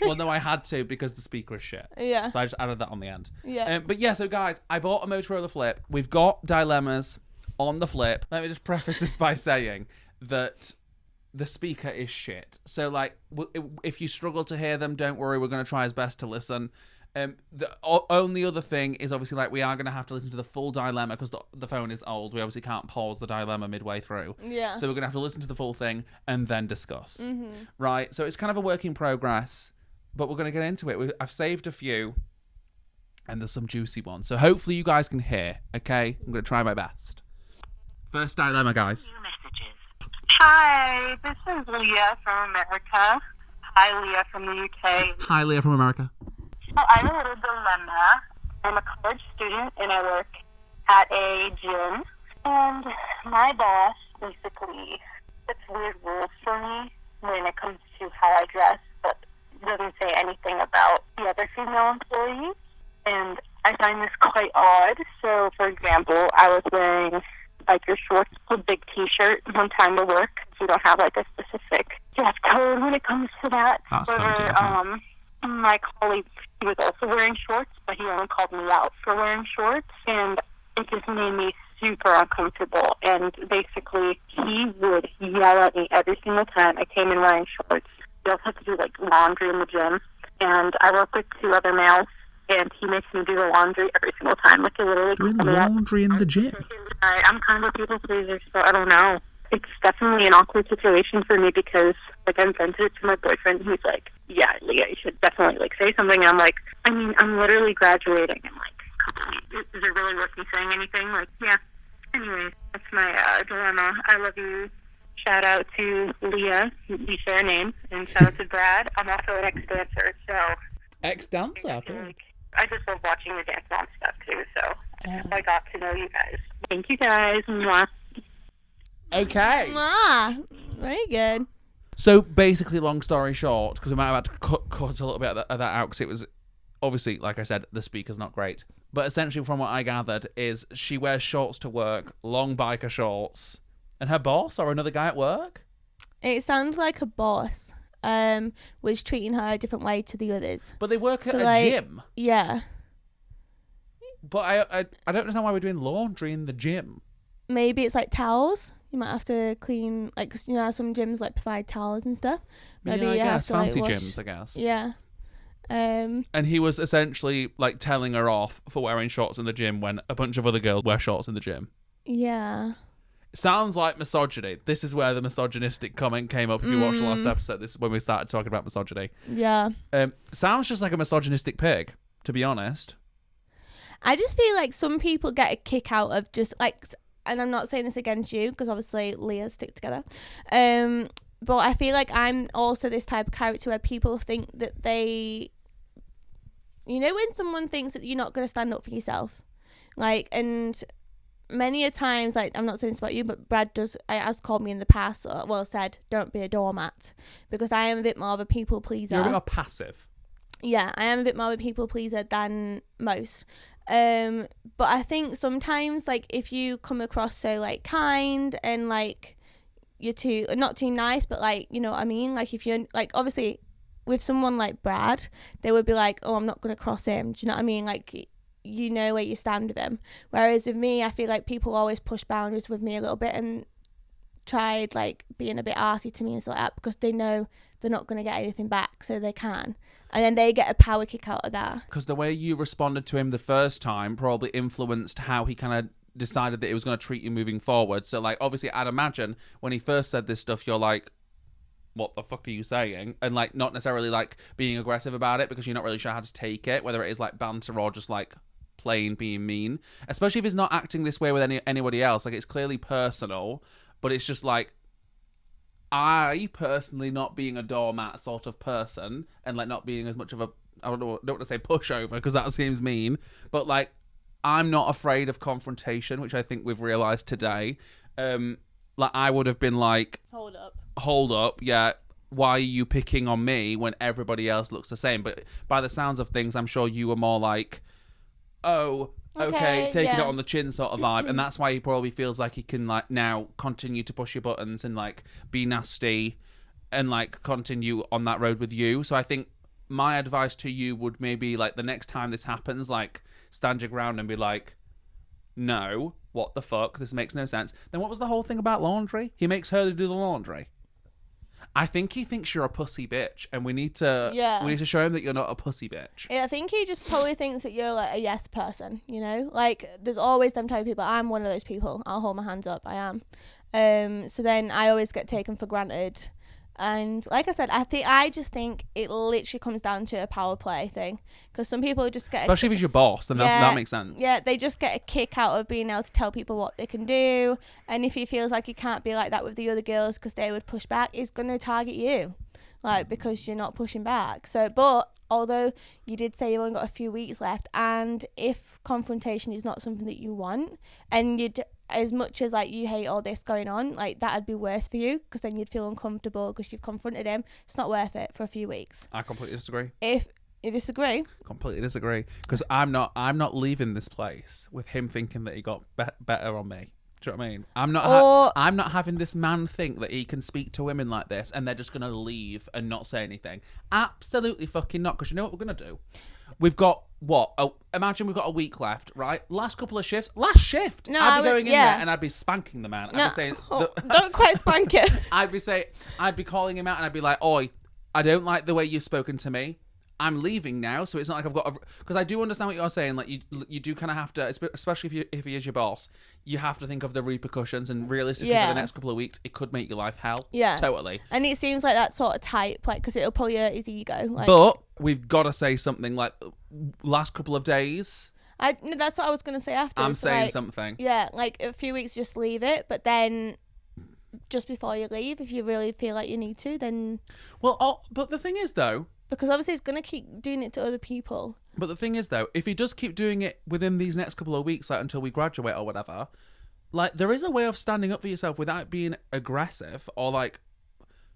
Well, no, I had to because the speaker is shit. Yeah. So I just added that on the end. Yeah. But yeah, so guys, I bought a Motorola Flip. We've got dilemmas on the Flip. Let me just preface this by saying that the speaker is shit. So like, if you struggle to hear them, don't worry. We're going to try as best to listen. The only other thing is obviously like we are going to have to listen to the full dilemma because the phone is old. We obviously can't pause the dilemma midway through. Yeah. So we're going to have to listen to the full thing and then discuss. Mm-hmm. Right? So it's kind of a work in progress, but we're going to get into it. I've saved a few and there's some juicy ones. So hopefully you guys can hear, okay? I'm going to try my best. First dilemma, guys. Hi, this is Leah from America. Hi, Leah from the UK. Hi, Leah from America. So I have a little dilemma. I'm a college student and I work at a gym. And my boss basically sets weird rules for me when it comes to how I dress, but doesn't say anything about the other female employees. And I find this quite odd. So, for example, I was wearing biker shorts, a big t-shirt one time to work. We don't have like a specific dress code when it comes to that. That's tempting, isn't it? My colleague, he was also wearing shorts, but he only called me out for wearing shorts, and it just made me super uncomfortable. And basically, he would yell at me every single time I came in wearing shorts. We also have to do like laundry in the gym, and I work with 2 other males, and he makes me do the laundry every single time. Like, it literally doing laundry in the gym? I'm kind of a people pleaser, so I don't know. It's definitely an awkward situation for me because, like, I'm vented it to my boyfriend. He's like, yeah, Leah, you should definitely, like, say something. And I'm like, I mean, I'm literally graduating. I'm like, is it really worth me saying anything? Like, yeah. Anyway, that's my dilemma. I love you. Shout out to Leah, we share a name, and shout out to Brad. I'm also an ex-dancer, so... Ex-dancer? I just love watching the dance mom stuff, too, so I got to know you guys. Thank you, guys. Mwah. Okay. Very good. So basically, long story short, because we might have had to cut a little bit of that out, because it was obviously, like I said, the speaker's not great. But essentially, from what I gathered, is she wears shorts to work, long biker shorts, and her boss or another guy at work? It sounds like a boss was treating her a different way to the others. But they work at a gym. Yeah. But I don't understand why we're doing laundry in the gym. Maybe it's like towels. You might have to clean, like, 'cause you know some gyms like provide towels and stuff. Maybe yeah, I you have guess to, fancy like, wash. gyms, I guess. Yeah. And he was essentially like telling her off for wearing shorts in the gym when a bunch of other girls wear shorts in the gym. Yeah. It sounds like misogyny. This is where the misogynistic comment came up. If you watched the last episode, this is when we started talking about misogyny. Yeah. Sounds just like a misogynistic pig, to be honest. I just feel like some people get a kick out of just like, and I'm not saying this against you because obviously Leah stick together. But I feel like I'm also this type of character where people think that they, you know, when someone thinks that you're not going to stand up for yourself, like, and many a times, like, I'm not saying this about you, but Brad has called me in the past, said, don't be a doormat, because I am a bit more of a people pleaser. You're a bit more passive. Yeah, I am a bit more of a people pleaser than most. But I think sometimes, like, if you come across so, like, kind and, like, you're not too nice, but, like, you know what I mean? Like, if you're, like, obviously, with someone like Brad, they would be like, oh, I'm not going to cross him. Do you know what I mean? Like, you know where you stand with him. Whereas with me, I feel like people always push boundaries with me a little bit and tried, like, being a bit arsey to me and stuff like that because they know they're not going to get anything back, so they can. And then they get a power kick out of that. Because the way you responded to him the first time probably influenced how he kind of decided that he was going to treat you moving forward. So, like, obviously, I'd imagine when he first said this stuff, you're like, what the fuck are you saying? And, like, not necessarily, like, being aggressive about it because you're not really sure how to take it, whether it is, like, banter or just, like, plain being mean. Especially if he's not acting this way with anybody else. Like, it's clearly personal, but it's just, like, I personally not being a doormat sort of person and, like, not being as much of a, I don't want to say pushover because that seems mean, but, like, I'm not afraid of confrontation, which I think we've realised today. Like, I would have been like, hold up, yeah, why are you picking on me when everybody else looks the same? But by the sounds of things, I'm sure you were more like, oh, okay, taking it on the chin sort of vibe. And that's why he probably feels like he can, like, now continue to push your buttons and, like, be nasty and, like, continue on that road with you. So I think my advice to you would maybe, like, the next time this happens, like, stand your ground and be like, no, what the fuck? This makes no sense. Then what was the whole thing about laundry? He makes her do the laundry. I think he thinks you're a pussy bitch, and we need to show him that you're not a pussy bitch. Yeah, I think he just probably thinks that you're, like, a yes person, you know? Like, there's always them type of people. I'm one of those people. I'll hold my hands up. I am. So then I always get taken for granted. And like I said, I just think it literally comes down to a power play thing. Because some people just get... Especially if he's your boss, then that makes sense. Yeah, they just get a kick out of being able to tell people what they can do. And if he feels like he can't be like that with the other girls because they would push back, he's going to target you. Like, because you're not pushing back. So, but although you did say you've only got a few weeks left, and if confrontation is not something that you want, and you'd... as much as, like, you hate all this going on, like, that'd be worse for you because then you'd feel uncomfortable because you've confronted him. It's not worth it for a few weeks. I completely disagree. If you disagree, completely disagree, because I'm not leaving this place with him thinking that he got better on me. Do you know what I mean? I'm not having this man think that he can speak to women like this and they're just gonna leave and not say anything. Absolutely fucking not. Because you know what we're gonna do? We've got what? Oh, imagine we've got a week left, right? Last couple of shifts. Last shift. No, I'd be going in there and I'd be spanking the man. I'd be saying, don't quite spank it. I'd be calling him out and I'd be like, oi, I don't like the way you've spoken to me. I'm leaving now, so it's not like I've got because I do understand what you're saying. Like, you do kind of have to, especially if he is your boss, you have to think of the repercussions, and realistically for the next couple of weeks, it could make your life hell. Yeah, totally. And it seems like that sort of type, like, because it'll probably hurt his ego. Like, but we've got to say something. Like, last couple of days. That's what I was gonna say after. I'm saying, like, something. Yeah, like a few weeks, just leave it, but then just before you leave, if you really feel like you need to, then... Well, but the thing is, though... Because obviously it's going to keep doing it to other people. But the thing is, though, if he does keep doing it within these next couple of weeks, like until we graduate or whatever, like, there is a way of standing up for yourself without being aggressive or, like...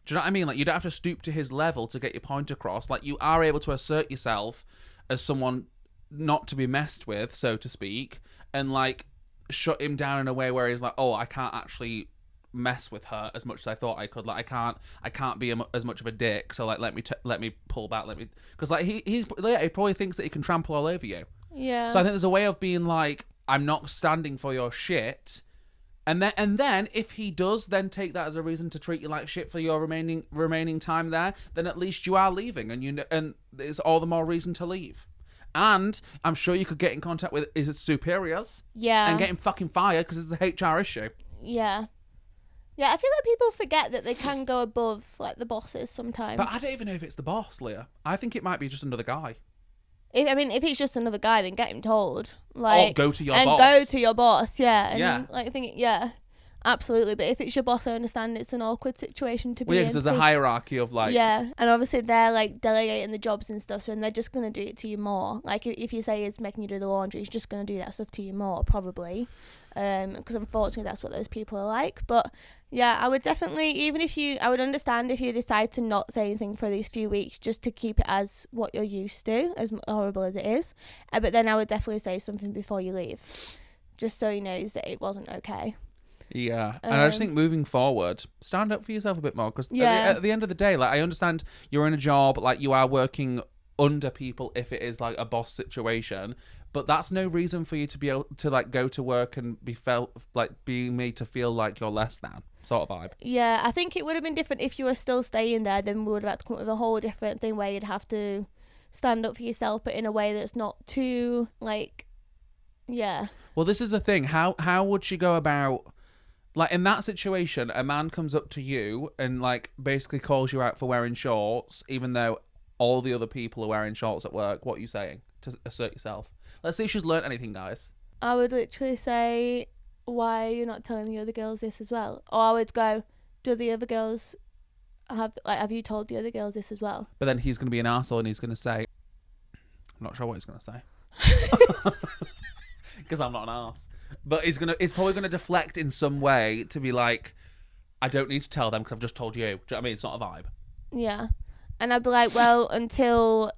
Do you know what I mean? Like, you don't have to stoop to his level to get your point across. Like, you are able to assert yourself as someone not to be messed with, so to speak, and, like, shut him down in a way where he's like, oh, I can't actually mess with her as much as I thought I could. Like, I can't be as much of a dick. So, like, let me pull back. Because, like, he probably thinks that he can trample all over you. Yeah. So I think there's a way of being like, I'm not standing for your shit. And then if he does then take that as a reason to treat you like shit for your remaining time there, then at least you are leaving, and it's all the more reason to leave. And I'm sure you could get in contact with his superiors. Yeah. And get him fucking fired because it's the HR issue. Yeah. Yeah, I feel like people forget that they can go above, like, the bosses sometimes. But I don't even know if it's the boss, Leah. I think it might be just another guy. If it's just another guy, then get him told. Like, or go to your boss. boss. And go to your boss, yeah. And, yeah. like, I think, yeah. Absolutely, but if it's your boss, I understand it's an awkward situation to be in. Yeah, because there's a hierarchy of, like... Yeah, and obviously they're, like, delegating the jobs and stuff, so they're just going to do it to you more. Like, if you say he's making you do the laundry, he's just going to do that stuff to you more, probably. Because unfortunately that's what those people are like. But, yeah, I would definitely, I would understand if you decide to not say anything for these few weeks, just to keep it as what you're used to, as horrible as it is. But then I would definitely say something before you leave, just so he knows that it wasn't okay. Yeah, and I just think moving forward, stand up for yourself a bit more, because at the end of the day, like, I understand you're in a job, like, you are working under people if it is, like, a boss situation, but that's no reason for you to be able to, like, go to work and be being made to feel like you're less than, sort of vibe. Yeah, I think it would have been different if you were still staying there, then we would have had to come up with a whole different thing where you'd have to stand up for yourself, but in a way that's not too, like, yeah. Well, this is the thing, how would she go about... Like, in that situation, a man comes up to you and, like, basically calls you out for wearing shorts, even though all the other people are wearing shorts at work. What are you saying to assert yourself? Let's see if she's learnt anything, guys. I would literally say, why are you not telling the other girls this as well? Or I would go, do the other girls have you told the other girls this as well? But then he's going to be an arsehole and he's going to say... I'm not sure what he's going to say. Because I'm not an arse. But he's probably gonna deflect in some way to be like, I don't need to tell them because I've just told you. Do you know what I mean? It's not a vibe. Yeah, and I'd be like, well, until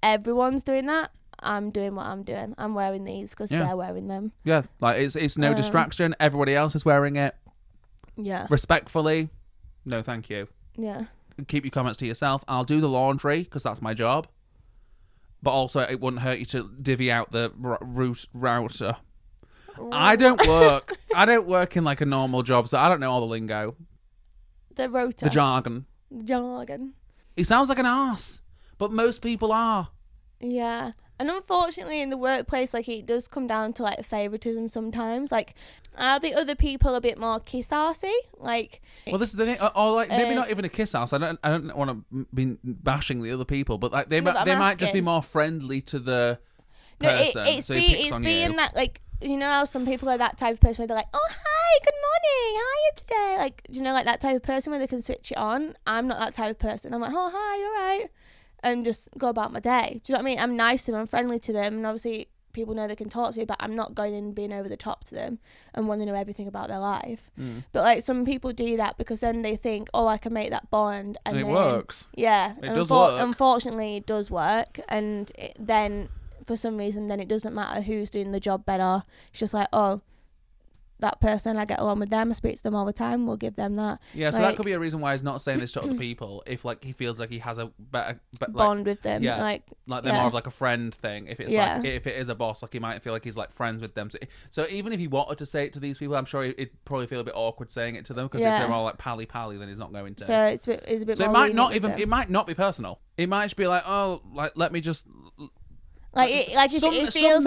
everyone's doing that, I'm doing what I'm doing. I'm wearing these because they're wearing them. Yeah, like it's no distraction. Everybody else is wearing it. Yeah. Respectfully, no, thank you. Yeah. Keep your comments to yourself. I'll do the laundry because that's my job. But also, it wouldn't hurt you to divvy out the router. I don't work in, like, a normal job, so I don't know all the lingo. The rota. The jargon. He sounds like an arse, but most people are. Yeah. And unfortunately in the workplace, like, it does come down to, like, favouritism sometimes. Like, are the other people a bit more kiss-arsey? Like... Well, this is the thing. Or, like, maybe not even a kiss-arse. I don't want to be bashing the other people, but, like, they might just be more friendly to the person. No, it's being that, like... You know how some people are that type of person where they're like, oh, hi, good morning, how are you today? Like, do you know, like, that type of person where they can switch it on? I'm not that type of person. I'm like, oh, hi, you're right. And just go about my day. Do you know what I mean? I'm nice to them, I'm friendly to them, and obviously people know they can talk to me, but I'm not going in and being over the top to them and wanting to know everything about their life. But, like, some people do that because then they think, oh, I can make that bond. And it then, works. Yeah. It does work. Unfortunately, it does work. And then... for some reason, then it doesn't matter who's doing the job better. It's just like, oh, that person, I get along with them, I speak to them all the time, we'll give them that. Yeah, so that could be a reason why he's not saying this to other people, if, like, he feels like he has a better bond with them. Yeah, like they're more of, like, a friend thing. If it's like, if it is a boss, like, he might feel like he's, like, friends with them. So even if he wanted to say it to these people, I'm sure he'd probably feel a bit awkward saying it to them, because if they're all, like, pally, then he's not going to. So it's a bit so more it might not be personal. It might just be like, oh, like, let me just... it feels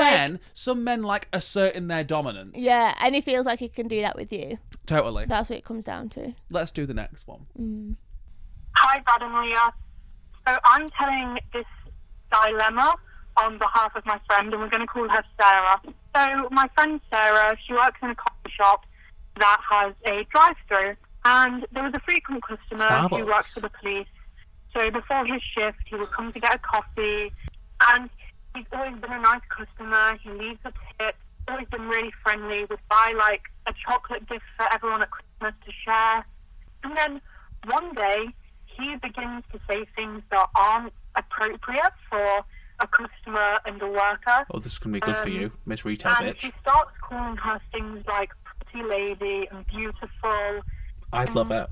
some men like asserting their dominance. Yeah, and he feels like he can do that with you. Totally. That's what it comes down to. Let's do the next one. Hi, Brad and Leah. So I'm telling this dilemma on behalf of my friend, and we're going to call her Sarah. So my friend Sarah, she works in a coffee shop that has a drive-through, And there was a frequent customer Starbucks. who works for the police. So before his shift, he would come to get a coffee. And he's always been a nice customer. He leaves a tip. Always been really friendly. Would buy like a chocolate gift for everyone at Christmas to share. And then one day, he begins to say things that aren't appropriate for a customer and a worker. Oh, this is going to be good for you, Miss Retail And Bitch. he starts calling her things like pretty lady and beautiful. I'd love it.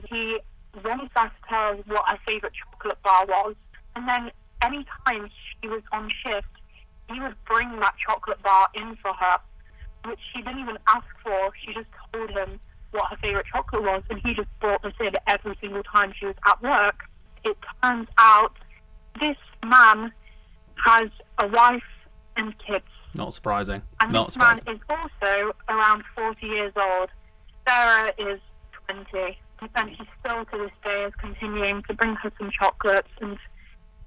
He once asked her what her favourite chocolate bar was. And then any time she was on shift, he would bring that chocolate bar in for her, which she didn't even ask for. She just told him what her favourite chocolate was, and he just brought this in every single time she was at work. It turns out this man has a wife and kids. Not surprising. And Not this surprising. man is also around 40 years old. Sarah is 20. And he still to this day is continuing to bring her some chocolates and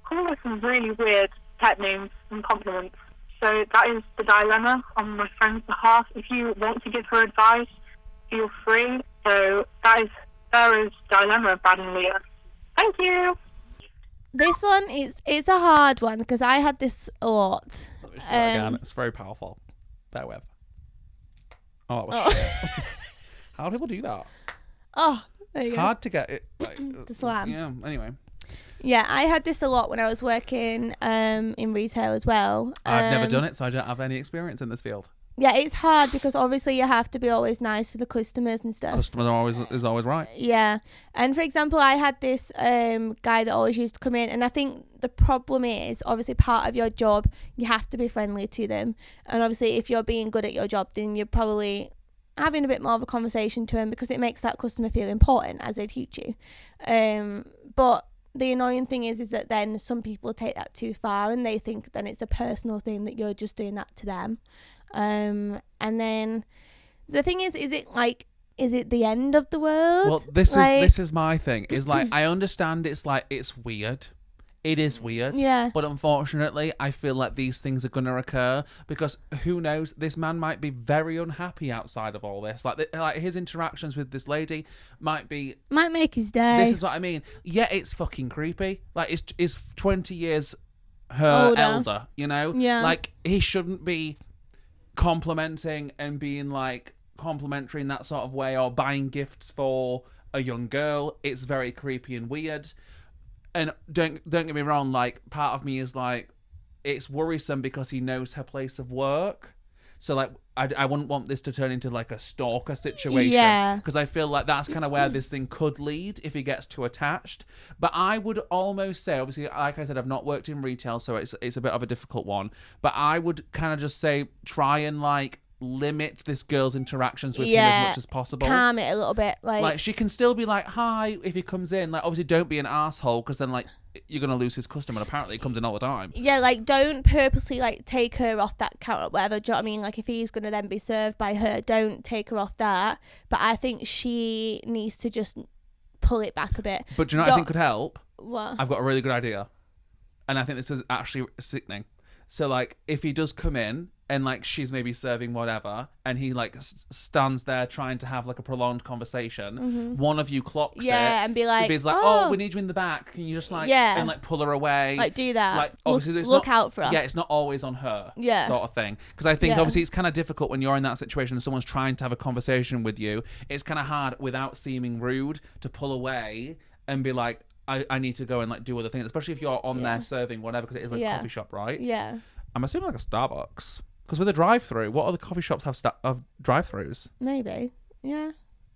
call her some really weird pet names and compliments. So that is the dilemma on my friend's behalf. If you want to give her advice, feel free. So that is Sarah's dilemma, Brad and Leah. Thank you. This one is a hard one because I had this a lot. Again, it's very powerful. Bear with. Oh, that was shit. How do people do that? Oh, there you It's go. hard to get it. To slam. Yeah, anyway. Yeah, I had this a lot when I was working in retail as well. I've never done it, so I don't have any experience in this field. Yeah, it's hard because obviously you have to be always nice to the customers and stuff. Customers is always right. Yeah. And for example, I had this guy that always used to come in, and I think the problem is obviously part of your job, you have to be friendly to them. And obviously if you're being good at your job, then you're probably having a bit more of a conversation to him because it makes that customer feel important as they teach you. But the annoying thing is that then some people take that too far and they think then it's a personal thing that you're just doing that to them. And then the thing is it the end of the world? Well, this is my thing. Is like I understand it's weird. It is weird. Yeah. But unfortunately, I feel like these things are going to occur because who knows? This man might be very unhappy outside of all this. Like his interactions with this lady might make his day. This is what I mean. Yeah, it's fucking creepy. Like it's 20 years her elder, you know? Yeah. Like he shouldn't be complimenting and being like complimentary in that sort of way or buying gifts for a young girl. It's very creepy and weird. And don't get me wrong, like part of me is like it's worrisome because he knows her place of work. So like I wouldn't want this to turn into like a stalker situation. Yeah. Because I feel like that's kind of where this thing could lead if he gets too attached. But I would almost say, obviously, like I said, I've not worked in retail, so it's a bit of a difficult one. But I would kind of just say try and like limit this girl's interactions with him as much as possible. Calm it a little bit. Like she can still be like, hi, if he comes in. Like, obviously, don't be an asshole because then, like, you're going to lose his customer. And apparently, he comes in all the time. yeah, like don't purposely like take her off that counter or whatever. Do you know what I mean? Like if he's going to then be served by her, don't take her off that. But I think she needs to just pull it back a bit. But do you know what I think could help? What? I've got a really good idea. And I think this is actually sickening. So, like, if he does come in and, like, she's maybe serving whatever and he, like, stands there trying to have, like, a prolonged conversation, one of you clocks it. And be like, oh, we need you in the back. Can you just, like, and, like, pull her away? Like, do that. Like, obviously, look out for her. Yeah, it's not always on her. Yeah. Sort of thing. Because I think, obviously, it's kind of difficult when you're in that situation and someone's trying to have a conversation with you. It's kind of hard without seeming rude to pull away and be like, I need to go and like do other things, especially if you're on there serving whatever, because it is like a coffee shop, right? Yeah. I'm assuming like a Starbucks, because with a drive-through, what other coffee shops have drive-throughs? Maybe. Yeah.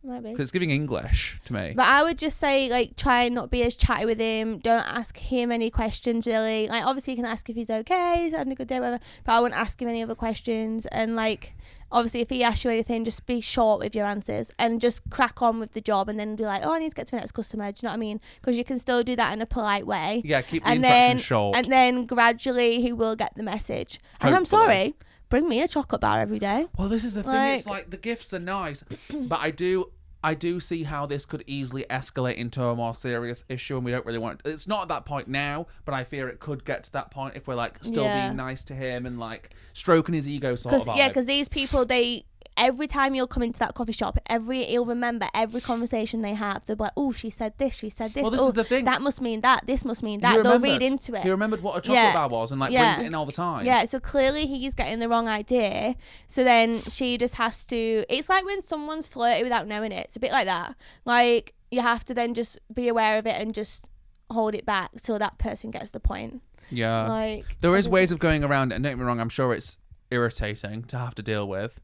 Maybe. Because it's giving English to me. But I would just say, like, try and not be as chatty with him. Don't ask him any questions, really. Like, obviously, you can ask if he's okay, he's having a good day, whatever. But I wouldn't ask him any other questions. And, like, obviously, if he asks you anything, just be short with your answers and just crack on with the job and then be like, oh, I need to get to the next customer. Do you know what I mean? Because you can still do that in a polite way. Yeah, keep the interaction short. And then gradually he will get the message. And I'm sorry, bring me a chocolate bar every day. Well, this is the thing. It's like the gifts are nice, but I do see how this could easily escalate into a more serious issue, and we don't really want it. It's not at that point now, but I fear it could get to that point if we're like still being nice to him and like stroking his ego sort of vibe. Yeah, because these people, every time you'll come into that coffee shop, he'll remember every conversation they have. They'll be like, oh, she said this, she said this. Well, this is the thing. That must mean that. This must mean that. They'll read into it. He remembered what a chocolate bar was and like brings it in all the time. Yeah, so clearly he's getting the wrong idea. So then she just has to. It's like when someone's flirty without knowing it. It's a bit like that. Like, you have to then just be aware of it and just hold it back till that person gets the point. Yeah. Like, there is ways of going around it, and don't get me wrong, I'm sure it's irritating to have to deal with.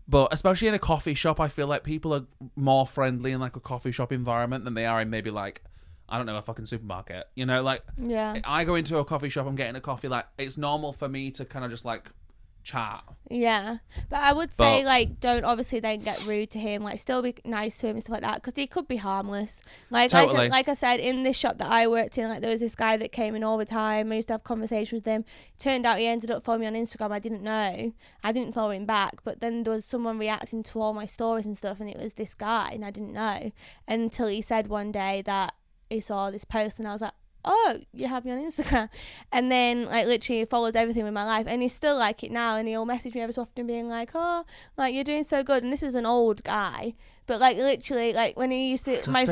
But especially in a coffee shop, I feel like people are more friendly in like a coffee shop environment than they are in maybe like, I don't know, a fucking supermarket. You know, like, I go into a coffee shop, I'm getting a coffee, like, it's normal for me to kind of just like chat. Yeah, but I would say like, don't obviously then get rude to him. Like, still be nice to him and stuff like that, because he could be harmless. Like, totally. like I said, in this shop that I worked in, like, there was this guy that came in all the time. I used to have conversations with him. Turned out he ended up following me on Instagram. I didn't know. I didn't follow him back, but then there was someone reacting to all my stories and stuff, and it was this guy, and I didn't know until he said one day that he saw this post, and I was like, oh, you have me on Instagram. And then, like, literally follows everything with my life, and he's still like it now, and he'll message me every so often being like, oh, like, you're doing so good. And this is an old guy, but like, literally, like, when he used to, my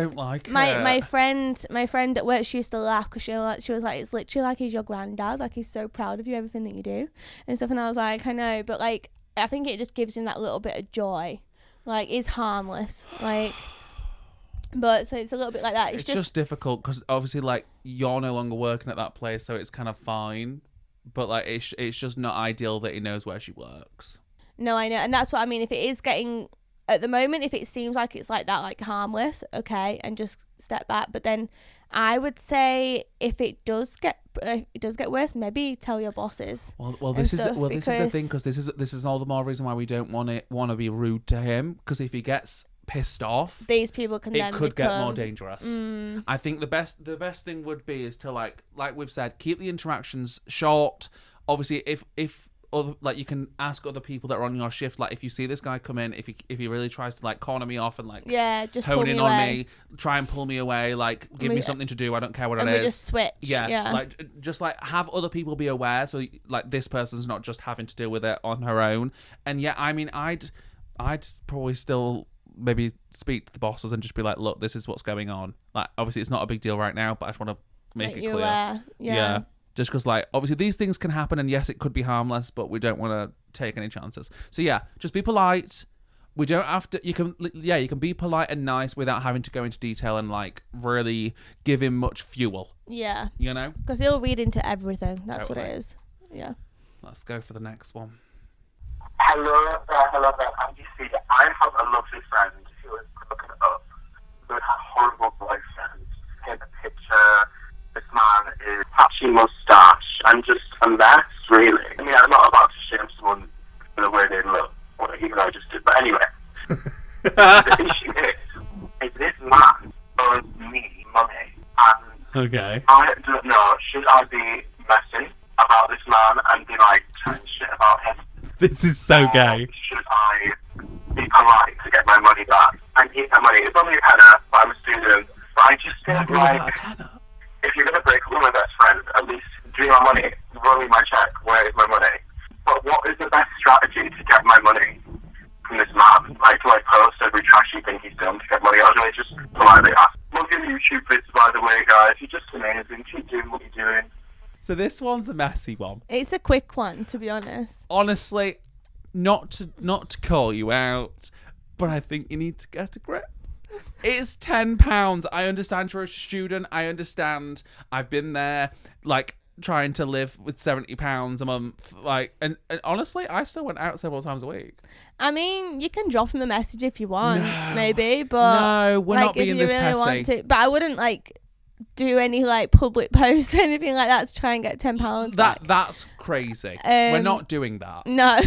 friend at work, she used to laugh because she was like, it's literally like he's your granddad, like, he's so proud of you, everything that you do and stuff. And I was like, I know, but like, I think it just gives him that little bit of joy. Like, it's harmless, like. But so it's a little bit like that. It's just difficult because obviously, like, you're no longer working at that place, so it's kind of fine. But like, it's just not ideal that he knows where she works. No, I know, and that's what I mean. If it is getting at the moment, if it seems like it's like that, like harmless, okay, and just step back. But then I would say if it does get worse, maybe tell your bosses. Well, this is the thing, because this is all the more reason why we don't want to be rude to him, because if he gets pissed off, these people can then get more dangerous. I think the best thing would be is to like we've said, keep the interactions short. Obviously, if other, like, you can ask other people that are on your shift, like, if you see this guy come in, if he really tries to like corner me off and like just hone in on me, try and pull me away, like, give me something to do, I don't care what it is, just switch. Like, just like have other people be aware, so like this person's not just having to deal with it on her own. And I mean, I'd probably still maybe speak to the bosses and just be like, look, this is what's going on. Like, obviously it's not a big deal right now, but I just want to make it clear. Yeah. Just because, like, obviously these things can happen, and yes, it could be harmless, but we don't want to take any chances. So yeah, just be polite. We don't have to. You can be polite and nice without having to go into detail and like really give him much fuel. Yeah. You know, because he'll read into everything. That's what it is. Yeah. Let's go for the next one. Hello there. I'm DC. I have a lovely friend who is broken up with a horrible boyfriend. Take a picture. This man is patchy mustache and just a mess, really. I mean, I'm not about to shame someone for the way they look, even though I just did. But anyway, the issue is this man owes me money, and I don't know, should I be messy about this man and be like chatting shit about him? This is so gay. Should I be polite to get my money back? I need that money. It's only a tenner, but I'm a student. But I just think, like, if you're going to break up with my best friend, at least give me my money. Roll me my check. Where is my money? But what is the best strategy to get my money from this man? Like, do I post every trashy thing he's done to get money, or do I just politely ask? Love your YouTube vids, by the way, guys. You're just amazing. Keep doing what you're doing. So this one's a messy one. It's a quick one, to be honest. Honestly, not to call you out, but I think you need to get a grip. It's £10. I understand you're a student. I understand. I've been there, like, trying to live with £70 a month. Like, and honestly, I still went out several times a week. I mean, you can drop him a message if you want, maybe, but no, we're not being this really petty. Want to, but I wouldn't like do any like public posts or anything like that to try and get £10 back. That's crazy. We're not doing that. No.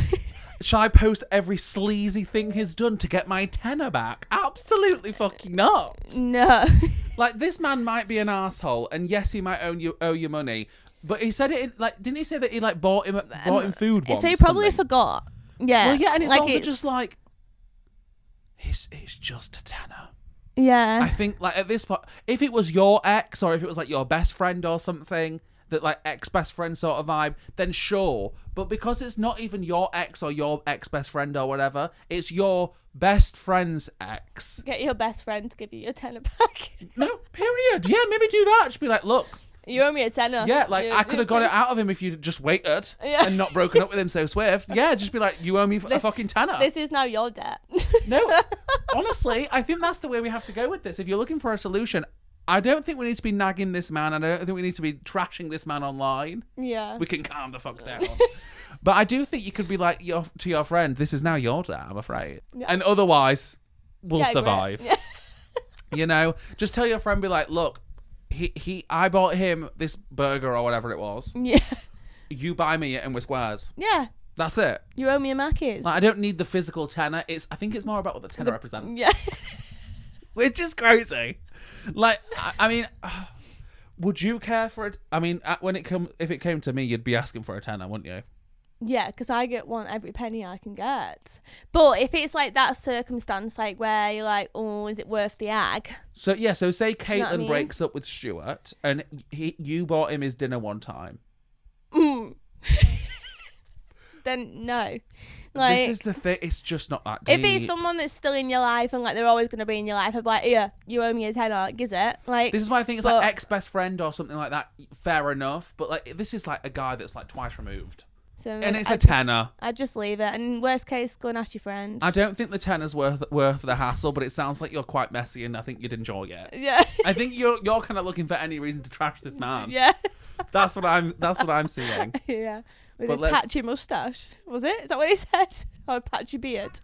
Shall I post every sleazy thing he's done to get my tenner back? Absolutely fucking not. No. Like, this man might be an asshole, and yes, he might owe you money, but he said it like, didn't he say that he like bought him food once? So he probably forgot. Yeah. Well, yeah, and it's like, also just like, it's just a tenner. Yeah. I think, like, at this point, if it was your ex or if it was like your best friend or something, that like ex-best friend sort of vibe, then sure. But because it's not even your ex or your ex-best friend or whatever, it's your best friend's ex. Get your best friend to give you your tenner back. No, period. Yeah, maybe do that. Just be like, look. You owe me a tenner. Yeah, like I could have got it out of him if you'd just waited and not broken up with him so swift. Yeah, just be like, you owe me a fucking tenner. This is now your debt. No, honestly, I think that's the way we have to go with this. If you're looking for a solution, I don't think we need to be nagging this man, and I don't think we need to be trashing this man online. Yeah. We can calm the fuck down. But I do think you could be like to your friend, this is now your debt, I'm afraid. Yeah. And otherwise, we'll survive. Yeah. You know, just tell your friend, be like, look, I bought him this burger or whatever it was. Yeah. You buy me it and we're squares. Yeah. That's it. You owe me a Macca's. Like, I don't need the physical tenner. I think it's more about what the tenner represents. Yeah. Which is crazy. Like, I mean, would you care for it? I mean, if it came to me, you'd be asking for a tenner, wouldn't you? Yeah, because I want every penny I can get. But if it's like that circumstance, like where you're like, oh, is it worth the ag? So yeah, so say Caitlin you know what I mean? breaks up with Stuart, and you bought him his dinner one time. Then no. Like, this is the thing. It's just not that deep. If it's someone that's still in your life and like they're always going to be in your life, I'd be like, yeah, you owe me a tenner, like, is it? Like, this is why I think it's like ex-best friend or something like that. Fair enough, but like this is like a guy that's like twice removed. So and it's a tenner. I'd just leave it. And worst case, go and ask your friend. I don't think the tenner's worth the hassle, but it sounds like you're quite messy, and I think you'd enjoy it. Yeah. I think you're kind of looking for any reason to trash this man. Yeah. That's what I'm seeing. Yeah. With his patchy moustache. Was it? Is that what he said? Or a patchy beard?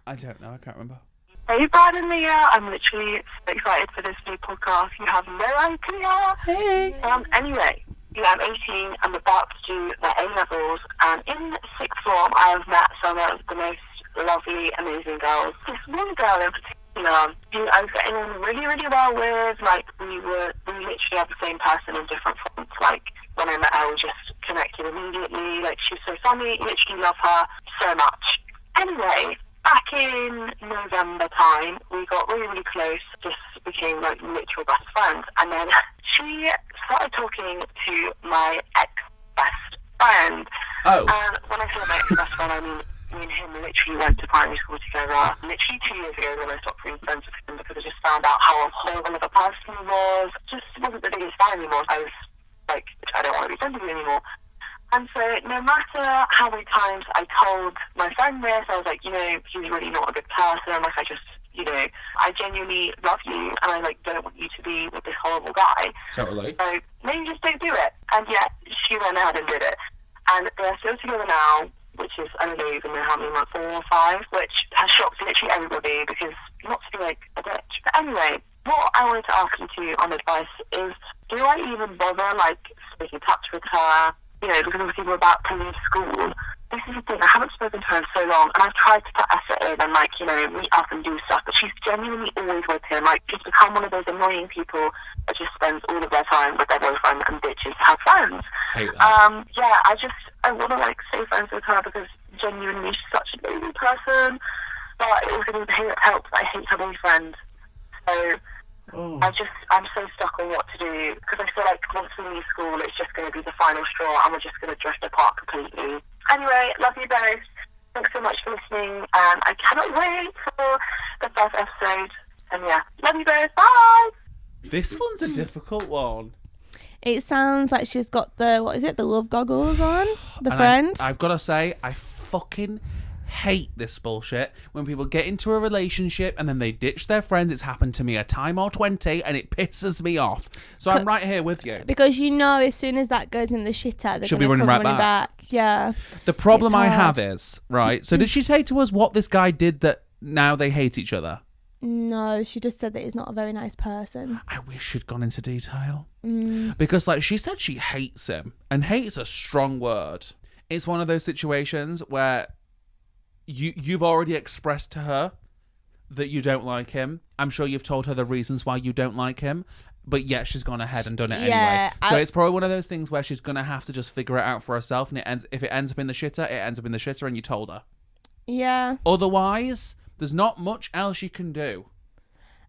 I don't know. I can't remember. Hey, Brad and Leah. I'm literally so excited for this new podcast. You have no idea. Hey. Anyway. Yeah, I'm 18, I'm about to do my A-levels, and in sixth form I have met some of the most lovely, amazing girls. This one girl in particular, who I was getting on really, really well with. Like, we literally had the same person in different forms. Like, when I met her, we just connected immediately. Like, she was so funny, literally love her so much. Anyway, back in November time, we got really, really close, just became like literal best friends, and then she started talking to my ex-best friend. Oh. And when I say my ex-best friend, I mean me and him literally went to primary school together. Literally 2 years ago when I stopped being friends with him because I just found out how horrible of a person he was. Just wasn't the biggest fan anymore. I was like, I don't want to be friends with you anymore. And so no matter how many times I told my friend this, I was like, you know, he's really not a good person. Like, I genuinely love you, and I don't want you to be with this horrible guy. Totally. So maybe just don't do it. And yet she went ahead and did it. And they're still together now, which is, I don't even know how many months, 4 or 5, which has shocked literally everybody because not to be like a bitch. But anyway, what I wanted to ask you two on advice is, do I even bother making touch with her? You know, because obviously we're about to leave school. This is the thing, I haven't spoken to her in so long, and I've tried to put effort in and meet up and do stuff, but she's genuinely always with him. She's become one of those annoying people that just spends all of their time with their boyfriend and bitches have friends. Hate that. I want to stay friends with her because genuinely she's such a baby person, but it also doesn't help that I hate her boyfriend. So I'm so stuck on what to do because I feel like once we leave school, it's just going to be the final straw and we're just going to drift apart completely. Anyway, love you both. Thanks so much for listening, and I cannot wait for the first episode. And yeah, love you both. Bye. This one's a difficult one. It sounds like she's got the love goggles on, friend. I've got to say, I fucking hate this bullshit when people get into a relationship and then they ditch their friends. It's happened to me a time or 20 and it pisses me off. So I'm right here with you. Because as soon as that goes in the shitter, she'll be running right back. Yeah. The problem I have is, right, so did she say to us what this guy did that now they hate each other? No, she just said that he's not a very nice person. I wish she'd gone into detail. Because she said she hates him, and hate's a strong word. It's one of those situations where you've already expressed to her that you don't like him. I'm sure you've told her the reasons why you don't like him, but yet she's gone ahead and done it anyway. So it's probably one of those things where she's going to have to just figure it out for herself, and if it ends up in the shitter, it ends up in the shitter, and you told her. Yeah. Otherwise, there's not much else you can do.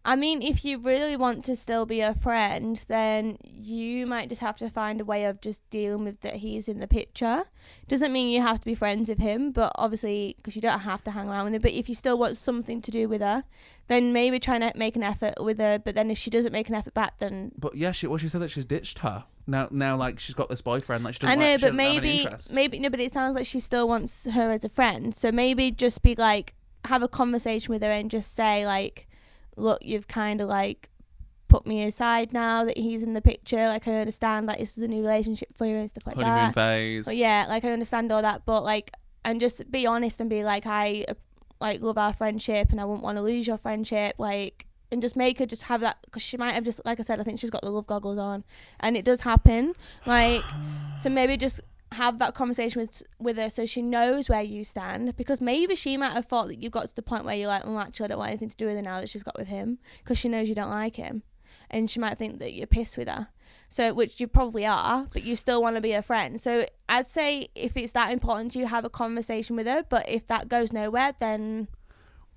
I mean, if you really want to still be a friend, then you might just have to find a way of just dealing with that he's in the picture. Doesn't mean you have to be friends with him, but obviously, because you don't have to hang around with him. But if you still want something to do with her, then maybe try to make an effort with her. But then if she doesn't make an effort back, then... But yeah, she said that she's ditched her. Now, like, she's got this boyfriend. Like, she doesn't I know, like, but she doesn't have any interest. maybe, no, but it sounds like she still wants her as a friend. So maybe just be like, have a conversation with her and just say, like, look, you've kind of like put me aside now that he's in the picture. Like, I understand that this is a new relationship for you and stuff like Honeymoon that. phase. But yeah, like, I understand all that, but like, and just be honest and be like, I like love our friendship and I wouldn't want to lose your friendship. Like, and just make her just have that, because she might have just, like I said, I think she's got the love goggles on, and it does happen. Like, so maybe just have that conversation with her so she knows where you stand, because maybe she might have thought that you've got to the point where you're like, well, actually I don't want anything to do with her now that she's got with him, because she knows you don't like him, and she might think that you're pissed with her, so, which you probably are, but you still want to be a friend. So I'd say if it's that important to you, have a conversation with her, but if that goes nowhere, then...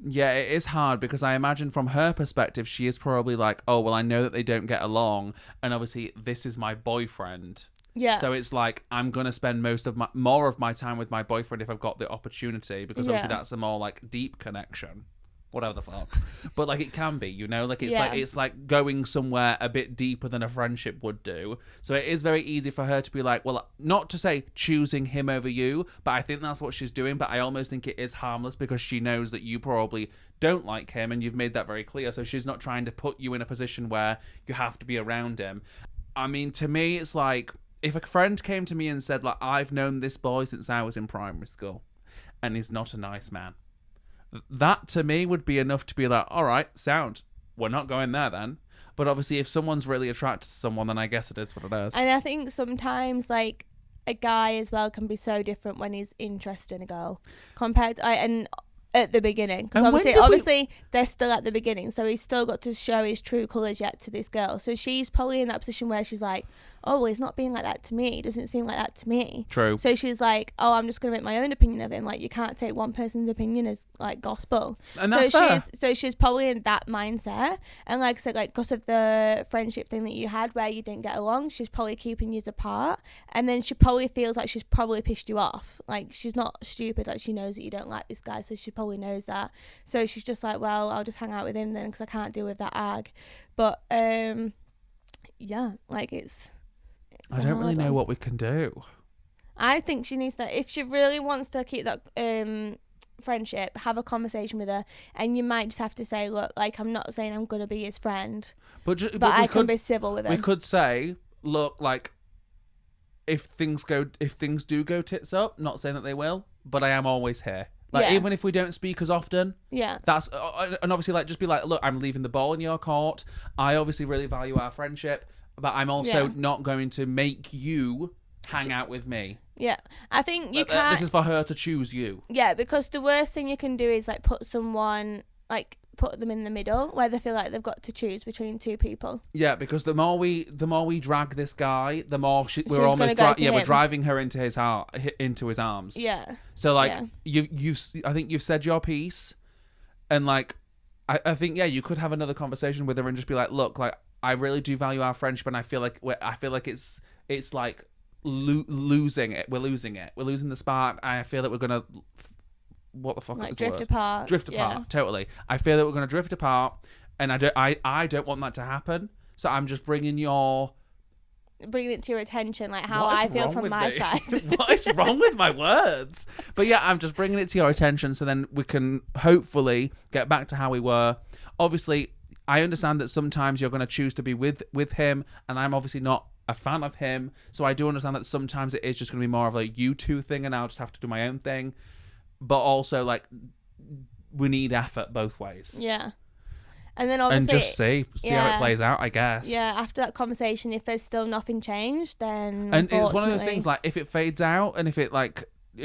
Yeah, it is hard, because I imagine from her perspective, she is probably like, oh, well, I know that they don't get along, and obviously this is my boyfriend. Yeah. So it's like, I'm going to spend more of my time with my boyfriend if I've got the opportunity, because obviously that's a more like deep connection. Whatever the fuck. But like, it can be, you know, like it's like going somewhere a bit deeper than a friendship would do. So it is very easy for her to be like, well, not to say choosing him over you, but I think that's what she's doing. But I almost think it is harmless, because she knows that you probably don't like him, and you've made that very clear. So she's not trying to put you in a position where you have to be around him. I mean, to me, it's like, if a friend came to me and said, like, I've known this boy since I was in primary school, and he's not a nice man, that to me would be enough to be like, all right, sound, we're not going there then. But obviously, if someone's really attracted to someone, then I guess it is what it is. And I think sometimes, like, a guy as well can be so different when he's interested in a girl compared to, and at the beginning, because obviously they're still at the beginning, so he's still got to show his true colours yet to this girl. So she's probably in that position where she's like, oh, well, he's not being like that to me, it doesn't seem like that to me. True. So she's like, oh, I'm just gonna make my own opinion of him. Like, you can't take one person's opinion as like gospel. And that's fair. She's probably in that mindset, and like I said, like, because of the friendship thing that you had where you didn't get along, she's probably keeping you apart, and then she probably feels like she's probably pissed you off. Like, she's not stupid, like, she knows that you don't like this guy, so she probably knows that. So she's just like, well, I'll just hang out with him then, because I can't deal with that ag. But yeah, like, it's I don't really know what we can do. I think she needs to, if she really wants to keep that friendship, have a conversation with her, and you might just have to say, look, like, I'm not saying I'm going to be his friend, but I can be civil with him. We could say, look, like, if things do go tits up, not saying that they will, but I am always here. Like, even if we don't speak as often, that's, and obviously, like, just be like, look, I'm leaving the ball in your court. I obviously really value our friendship, but I'm also not going to make you hang out with me. Yeah, I think you can't. This is for her to choose you. Yeah, because the worst thing you can do is, like, put them in the middle where they feel like they've got to choose between two people. Yeah, because the more we drag this guy, the more we're almost we're driving her into his arms. Yeah. So like I think you've said your piece, and like I think you could have another conversation with her and just be like, look, like, I really do value our friendship, and I feel like it's like losing it. We're losing it. We're losing the spark. I feel that we're gonna. What the fuck? Like, is drift the word? apart. Drift apart. Totally. I feel that we're gonna drift apart, and I don't want that to happen. So I'm just bringing it to your attention, like how I feel from my side. What is wrong with my words? But yeah, I'm just bringing it to your attention, so then we can hopefully get back to how we were. Obviously, I understand that sometimes you're going to choose to be with him, and I'm obviously not a fan of him, so I do understand that sometimes it is just going to be more of a you two thing, and I'll just have to do my own thing. But also, like, we need effort both ways. Yeah. And then obviously... And just see how it plays out, I guess. Yeah, after that conversation, if there's still nothing changed, then and it's one of those things, like, if it fades out, and if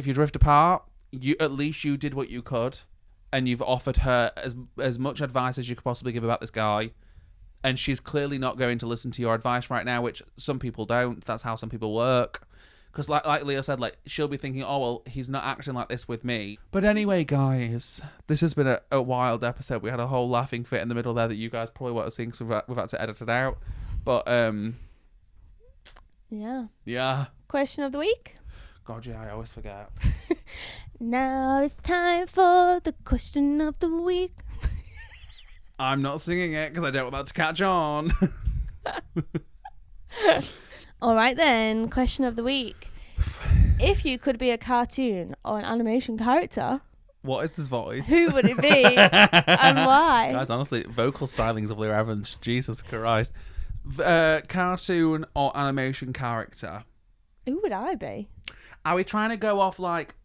you drift apart, at least you did what you could, and you've offered her as much advice as you could possibly give about this guy, and she's clearly not going to listen to your advice right now, which some people don't. That's how some people work. Because like Leah said, like, she'll be thinking, oh, well, he's not acting like this with me. But anyway, guys, this has been a wild episode. We had a whole laughing fit in the middle there that you guys probably won't have seen because we've had to edit it out. But, yeah. Yeah. Question of the week. God, yeah, I always forget. Now it's time for the question of the week. I'm not singing it because I don't want that to catch on. All right then, question of the week. If you could be a cartoon or an animation character, What is this voice? who would it be and why? Guys, honestly, vocal stylings of Leah Evans, Jesus Christ. Cartoon or animation character? Who would I be? Are we trying to go off like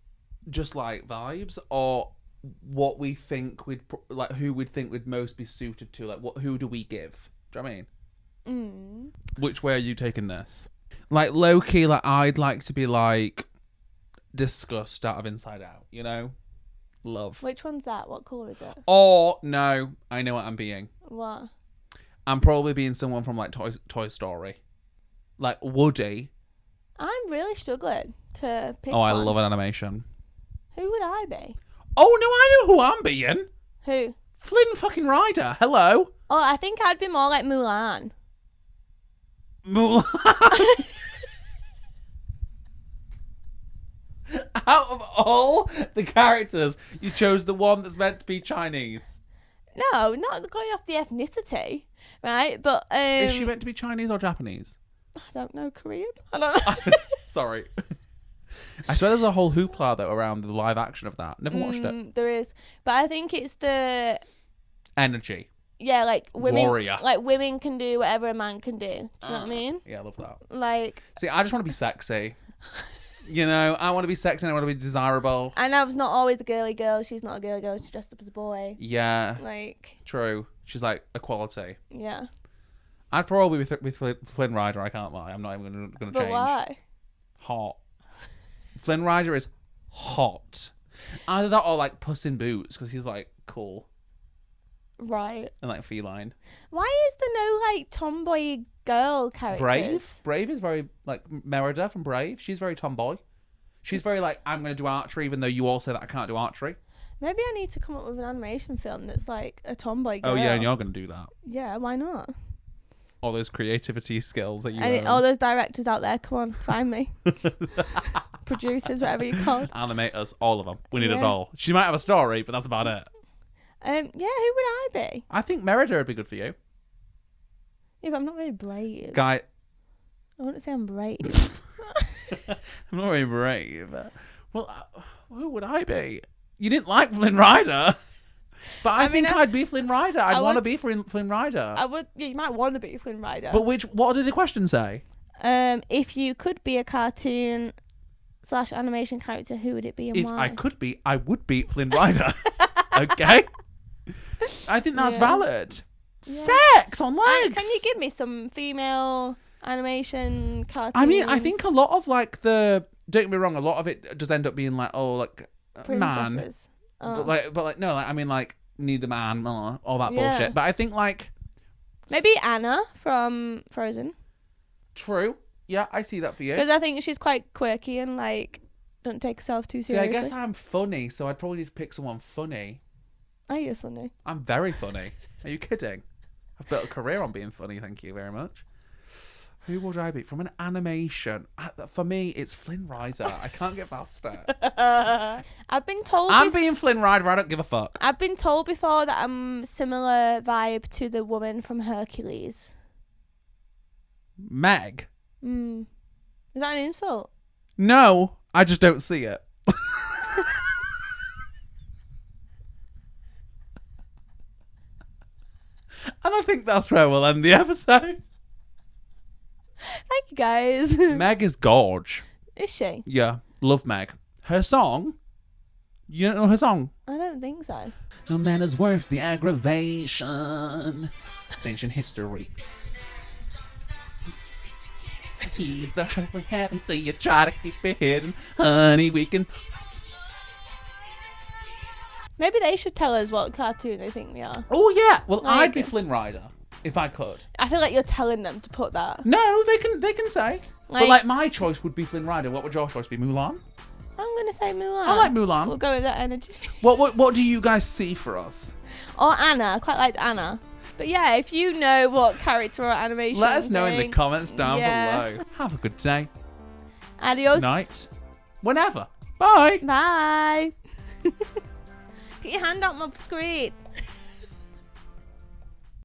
just like vibes, or what we think we'd like, who we'd think would most be suited to, like who do we give? Do you know what I mean? Which way are you taking this? Like low-key, like I'd like to be like disgust out of Inside Out, you know? Love. Which one's that? What colour is it? Or no, I know what I'm being. What? I'm probably being someone from like Toy Story. Like Woody. I'm really struggling to pick Oh, I one. love an animation. Who would I be? Oh no, I know who I'm being. Who? Flynn fucking Rider. Hello. Oh, I think I'd be more like Mulan. Mulan. Out of all the characters, you chose the one that's meant to be Chinese. No, not going off the ethnicity, right? But Is she meant to be Chinese or Japanese? I don't know, Korean. I don't know. Sorry. I swear there's a whole hoopla though around the live action of that. Never watched it. There is, but I think it's the Energy. like women. Warrior. Like women can do whatever a man can do. Do you know what I mean? Yeah, I love that. Like, See, I just want to be sexy. You know, I want to be sexy and I want to be desirable. and I was not always a girly girl. She's not a girly girl. She's dressed up as a boy. Yeah, Like, true. She's like equality. yeah. I'd probably be with Flynn Rider. I can't lie. I'm not even going to change. But why? Hot. Flynn Rider is hot. Either that or like Puss in Boots because he's like cool Right. and like feline. Why is there no like tomboy girl characters? Brave is very like Merida from Brave. She's very tomboy. She's very like, I'm going to do archery even though you all say that I can't do archery. Maybe I need to come up with an animation film that's like a tomboy girl. Oh yeah, and you're going to do that. Yeah, why not? All those creativity skills that you And own. all those directors out there, come on, find me. Producers, whatever you're called. Animators, all of them. We need it Yeah. all. She might have a story, but that's about it. Yeah, who would I be? I think Merida would be good for you. Yeah, but I'm not very brave. Guy, I wouldn't say I'm brave. I'm not very brave. Well, who would I be? You didn't like Flynn Rider. But I think I'd be Flynn Rider. I'd want to be Flynn Rider. I would. Yeah, you might want to be Flynn Rider. But what did the question say? If you could be a cartoon / animation character, who would it be and If why? I could be, I would be Flynn Rider. Okay? I think that's Yeah. valid. Sex on legs. Can you give me some female animation cartoons? I mean, I think a lot of like don't get me wrong, a lot of it does end up being like, oh, like man. Princesses. Oh. But no, like, I mean, like need a man, all that Yeah. bullshit. But I think like Maybe Anna from Frozen. true. Yeah, I see that for you. Because I think she's quite quirky and like don't take herself too See, seriously. I guess I'm funny, so I'd probably just pick someone funny. Are you funny? I'm very funny. Are you kidding? I've built a career on being funny, thank you very much. Who would I be? From an animation. For me, it's Flynn Rider. I can't get past it. I've been told. I'm being Flynn Rider. I don't give a fuck. I've been told before that I'm similar vibe to the woman from Hercules. Meg? Is that an insult? No, I just don't see it. And I think that's where we'll end the episode. Thank you, guys. Meg is gorge. Is she? Yeah, love Meg. Her song? You don't know her song? I don't think so. No man is worth the aggravation. It's ancient history. He's the heart we have until you try to keep it hidden. Honey, we can... Maybe they should tell us what cartoon they think we are. Oh, yeah. Well, Like- I'd be Flynn Rider, if I could. I feel like you're telling them to put that. No, they can say. But like my choice would be Flynn Rider. What would your choice be? Mulan? I'm gonna say Mulan. I like Mulan. We'll go with that energy. What do you guys see for us? Or Anna. I quite liked Anna. But yeah, if you know what character or animation, Let us know in the comments down Yeah. below. Have a good day, Adios. night, whenever. Bye. Bye. Get your hand out my screen.